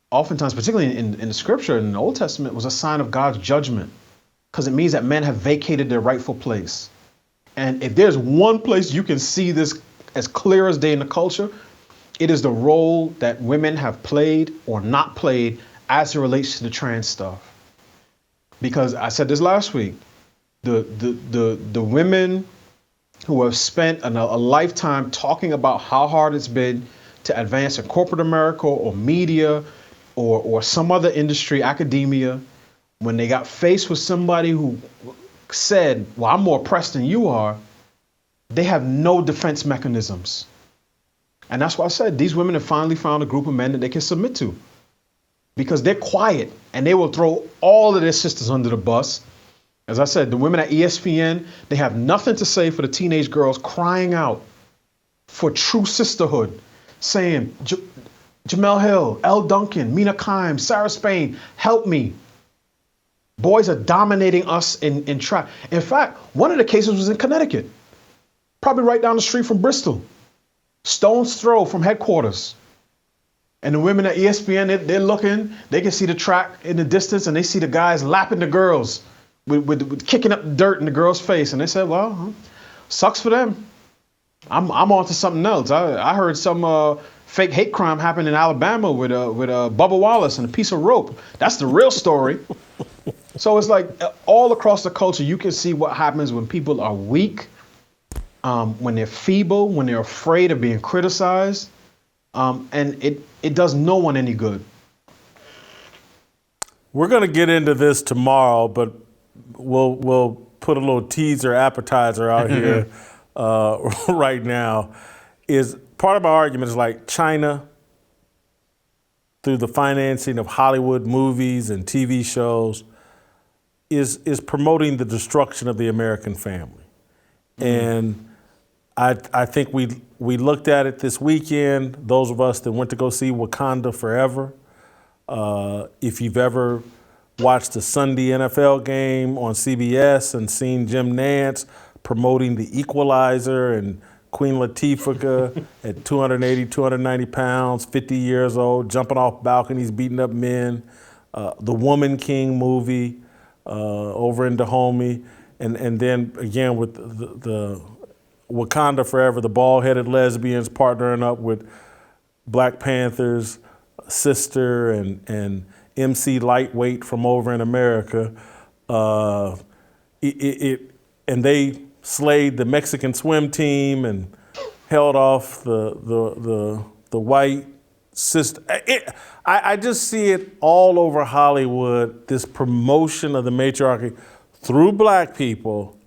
oftentimes, particularly in the scripture, in the Old Testament, was a sign of God's judgment, because it means that men have vacated their rightful place. And if there's one place you can see this as clear as day in the culture, it is the role that women have played or not played as it relates to the trans stuff. Because I said this last week, the women who have spent a lifetime talking about how hard it's been to advance in corporate America or media or some other industry, academia, when they got faced with somebody who said, well, I'm more oppressed than you are, they have no defense mechanisms. And that's why I said these women have finally found a group of men that they can submit to, because they're quiet and they will throw all of their sisters under the bus. As I said, the women at ESPN, they have nothing to say for the teenage girls crying out for true sisterhood, saying, Jamel Hill, Elle Duncan, Mina Kimes, Sarah Spain, help me. Boys are dominating us in track. In fact, one of the cases was in Connecticut, probably right down the street from Bristol. Stone's throw from headquarters. And the women at ESPN, they're looking, they can see the track in the distance, and they see the guys lapping the girls with kicking up the dirt in the girls' face. And they said, well, sucks for them. I'm on to something else. I heard some fake hate crime happened in Alabama with Bubba Wallace and a piece of rope. That's the real story. So it's like all across the culture, you can see what happens when people are weak, when they're feeble, when they're afraid of being criticized, and it does no one any good. We're going to get into this tomorrow, but we'll put a little teaser appetizer out here right now. Is part of my argument is like China, through the financing of Hollywood movies and TV shows, is promoting the destruction of the American family. Mm-hmm. And I think we looked at it this weekend, those of us that went to go see Wakanda Forever. If you've ever watched the Sunday NFL game on CBS and seen Jim Nantz promoting The Equalizer and Queen Latifah at 280, 290 pounds, 50 years old, jumping off balconies, beating up men, the Woman King movie over in Dahomey, and then again with the Wakanda Forever, the bald-headed lesbians partnering up with Black Panther's sister and MC Lightweight from over in America. And they slayed the Mexican swim team and held off the white system. I just see it all over Hollywood, this promotion of the matriarchy through black people,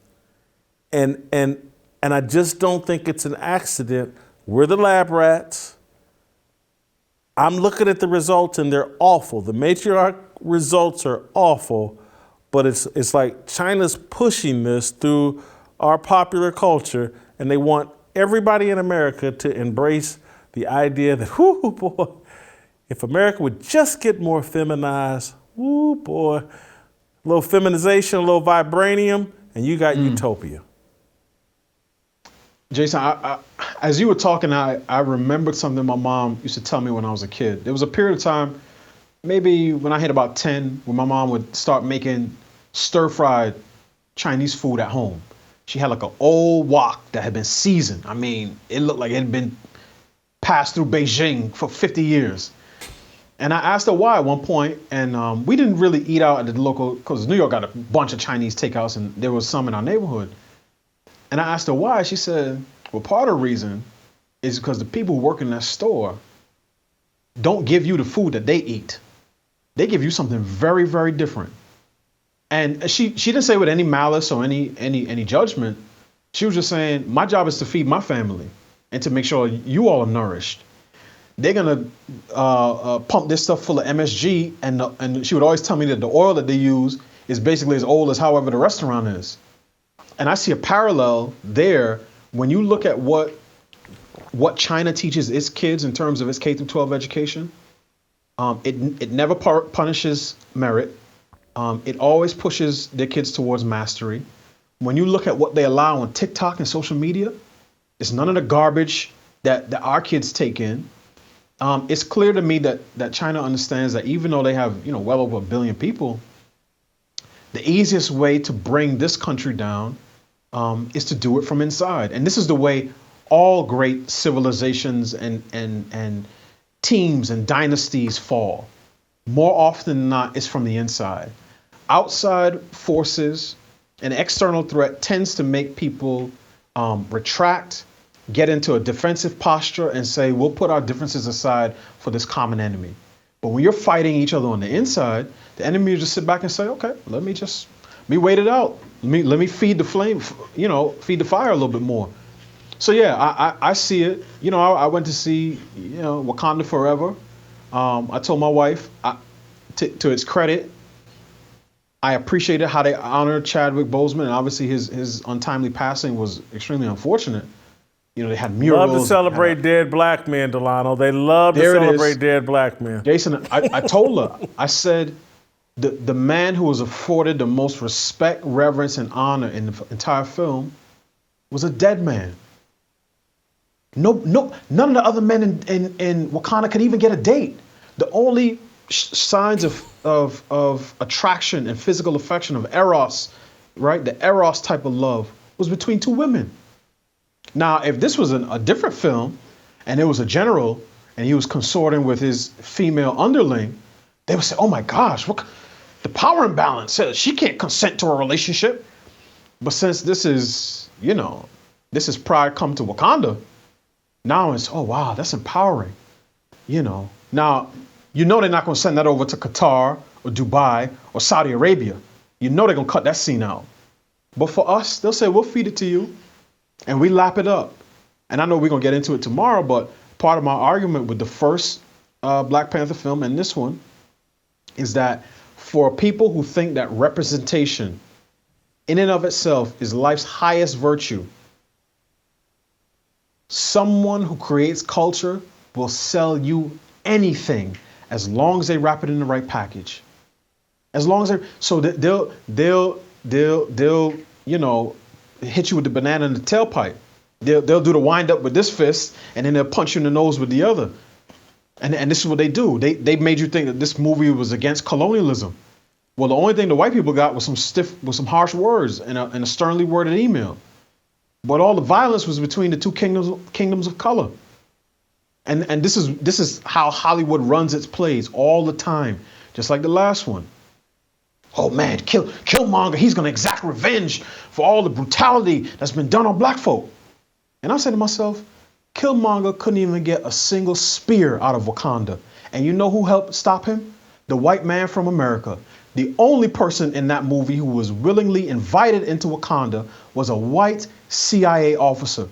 and I just don't think it's an accident. We're the lab rats. I'm looking at the results and they're awful. The matriarch results are awful, but it's like China's pushing this through our popular culture, and they want everybody in America to embrace the idea that, whoo, boy, if America would just get more feminized, whoo, boy, a little feminization, a little vibranium, and you got utopia. Jason, I, as you were talking, I remembered something my mom used to tell me when I was a kid. There was a period of time, maybe when I hit about 10, when my mom would start making stir-fried Chinese food at home. She had like an old wok that had been seasoned. I mean, it looked like it had been passed through Beijing for 50 years. And I asked her why at one point, and we didn't really eat out at the local, because New York got a bunch of Chinese takeouts, and there was some in our neighborhood. And I asked her why. She said, well, part of the reason is because the people who work in that store don't give you the food that they eat. They give you something very, very different. And she didn't say with any malice or any judgment. She was just saying, my job is to feed my family and to make sure you all are nourished. They're gonna pump this stuff full of MSG, and she would always tell me that the oil that they use is basically as old as however the restaurant is. And I see a parallel there when you look at what China teaches its kids in terms of its K-12 education. It never punishes merit. It always pushes their kids towards mastery. When you look at what they allow on TikTok and social media, it's none of the garbage that our kids take in. It's clear to me that China understands that even though they have, well over 1 billion people, the easiest way to bring this country down is to do it from inside. And this is the way all great civilizations and teams and dynasties fall. More often than not, it's from the inside. Outside forces, an external threat tends to make people retract, get into a defensive posture and say, we'll put our differences aside for this common enemy. But when you're fighting each other on the inside, the enemy will just sit back and say, okay, let me wait it out. Let me feed the flame, feed the fire a little bit more. So yeah, I see it. I went to see, Wakanda Forever. I told my wife, to its credit, I appreciated how they honored Chadwick Boseman, and obviously his untimely passing was extremely unfortunate. They had murals. Love to celebrate dead black men, Delano. They love to celebrate dead black men. Jason, I told her, I said, the man who was afforded the most respect, reverence, and honor in the entire film was a dead man. No, none of the other men in Wakanda could even get a date. The only signs of attraction and physical affection of Eros, right? The Eros type of love was between two women. Now, if this was a different film and it was a general and he was consorting with his female underling, they would say, oh my gosh, what the power imbalance says she can't consent to a relationship. But since this is pride come to Wakanda, now it's, oh wow, that's empowering. Now, they're not going to send that over to Qatar or Dubai or Saudi Arabia. They're going to cut that scene out. But for us, they'll say, we'll feed it to you. And we lap it up. And I know we're going to get into it tomorrow, but part of my argument with the first Black Panther film and this one is that for people who think that representation in and of itself is life's highest virtue, someone who creates culture will sell you anything as long as they wrap it in the right package. As long as they'll hit you with the banana in the tailpipe. They'll do the wind up with this fist, and then they'll punch you in the nose with the other. And this is what they do. They made you think that this movie was against colonialism. Well, the only thing the white people got was some harsh words and a sternly worded email. But all the violence was between the two kingdoms of color. And this is how Hollywood runs its plays all the time, just like the last one. Oh man, Killmonger, he's gonna exact revenge for all the brutality that's been done on black folk. And I said to myself, Killmonger couldn't even get a single spear out of Wakanda. And you know who helped stop him? The white man from America. The only person in that movie who was willingly invited into Wakanda was a white CIA officer.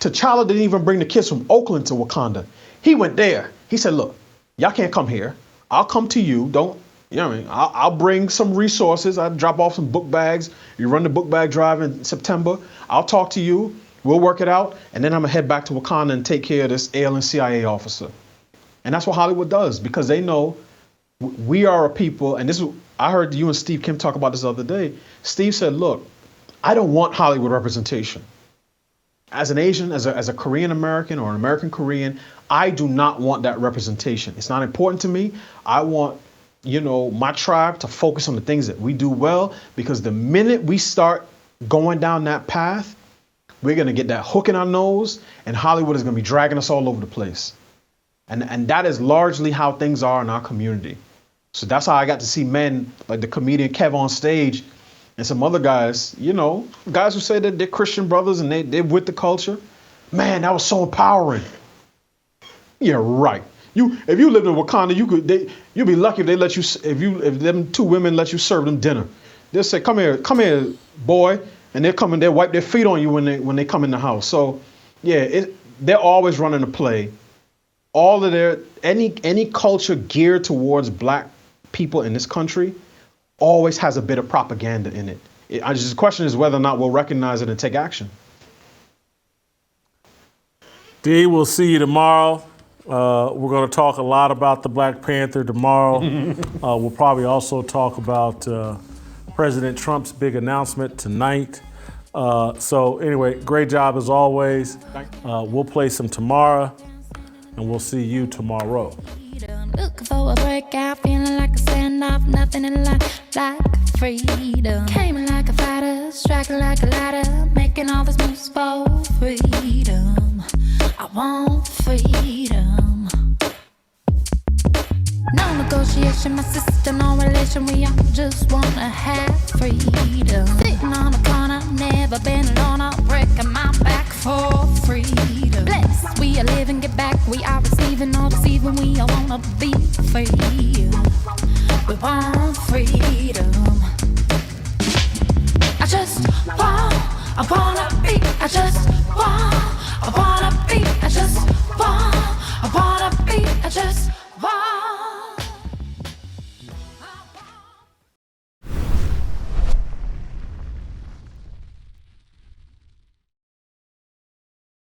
T'Challa didn't even bring the kids from Oakland to Wakanda. He went there. He said, look, y'all can't come here. I'll come to you. Don't, you know what I mean? I'll bring some resources. I'll drop off some book bags. You run the book bag drive in September. I'll talk to you. We'll work it out. And then I'm going to head back to Wakanda and take care of this ailing CIA officer. And that's what Hollywood does, because they know we are a people. And this is, I heard you and Steve Kim talk about this the other day. Steve said, look, I don't want Hollywood representation. As an Asian, as a Korean American or an American Korean, I do not want that representation. It's not important to me. I want, you know, my tribe to focus on the things that we do well, because the minute we start going down that path, we're going to get that hook in our nose, and Hollywood is going to be dragging us all over the place. And that is largely how things are in our community. So that's how I got to see men like the comedian Kev on stage and some other guys, you know, guys who say that they're Christian brothers and they're with the culture. Man, that was so empowering. Yeah, right. If you lived in Wakanda, you'd be lucky if they let you, if them two women let you serve them dinner. They'll say, come here, boy, and they'll wipe their feet on you when they come in the house. So, yeah, they're always running a play. All of any culture geared towards black people in this country always has a bit of propaganda in it. The question is whether or not we'll recognize it and take action. D, we'll see you tomorrow. We're going to talk a lot about the Black Panther tomorrow. We'll probably also talk about President Trump's big announcement tonight. So anyway, great job as always. We'll play some tomorrow, and we'll see you tomorrow. Looking for a breakout, feeling like a standoff, nothing in life like freedom. Came in like a fighter, striking like a ladder, making all these moves for freedom. I want freedom. No negotiation, my sister, no relation. We all just wanna have freedom. Sitting on the corner, never been alone. I'm breaking my back for freedom. Blessed, we are living, get back. We are receiving, all deceiving. We all wanna be free. We want freedom. I wanna be. I just want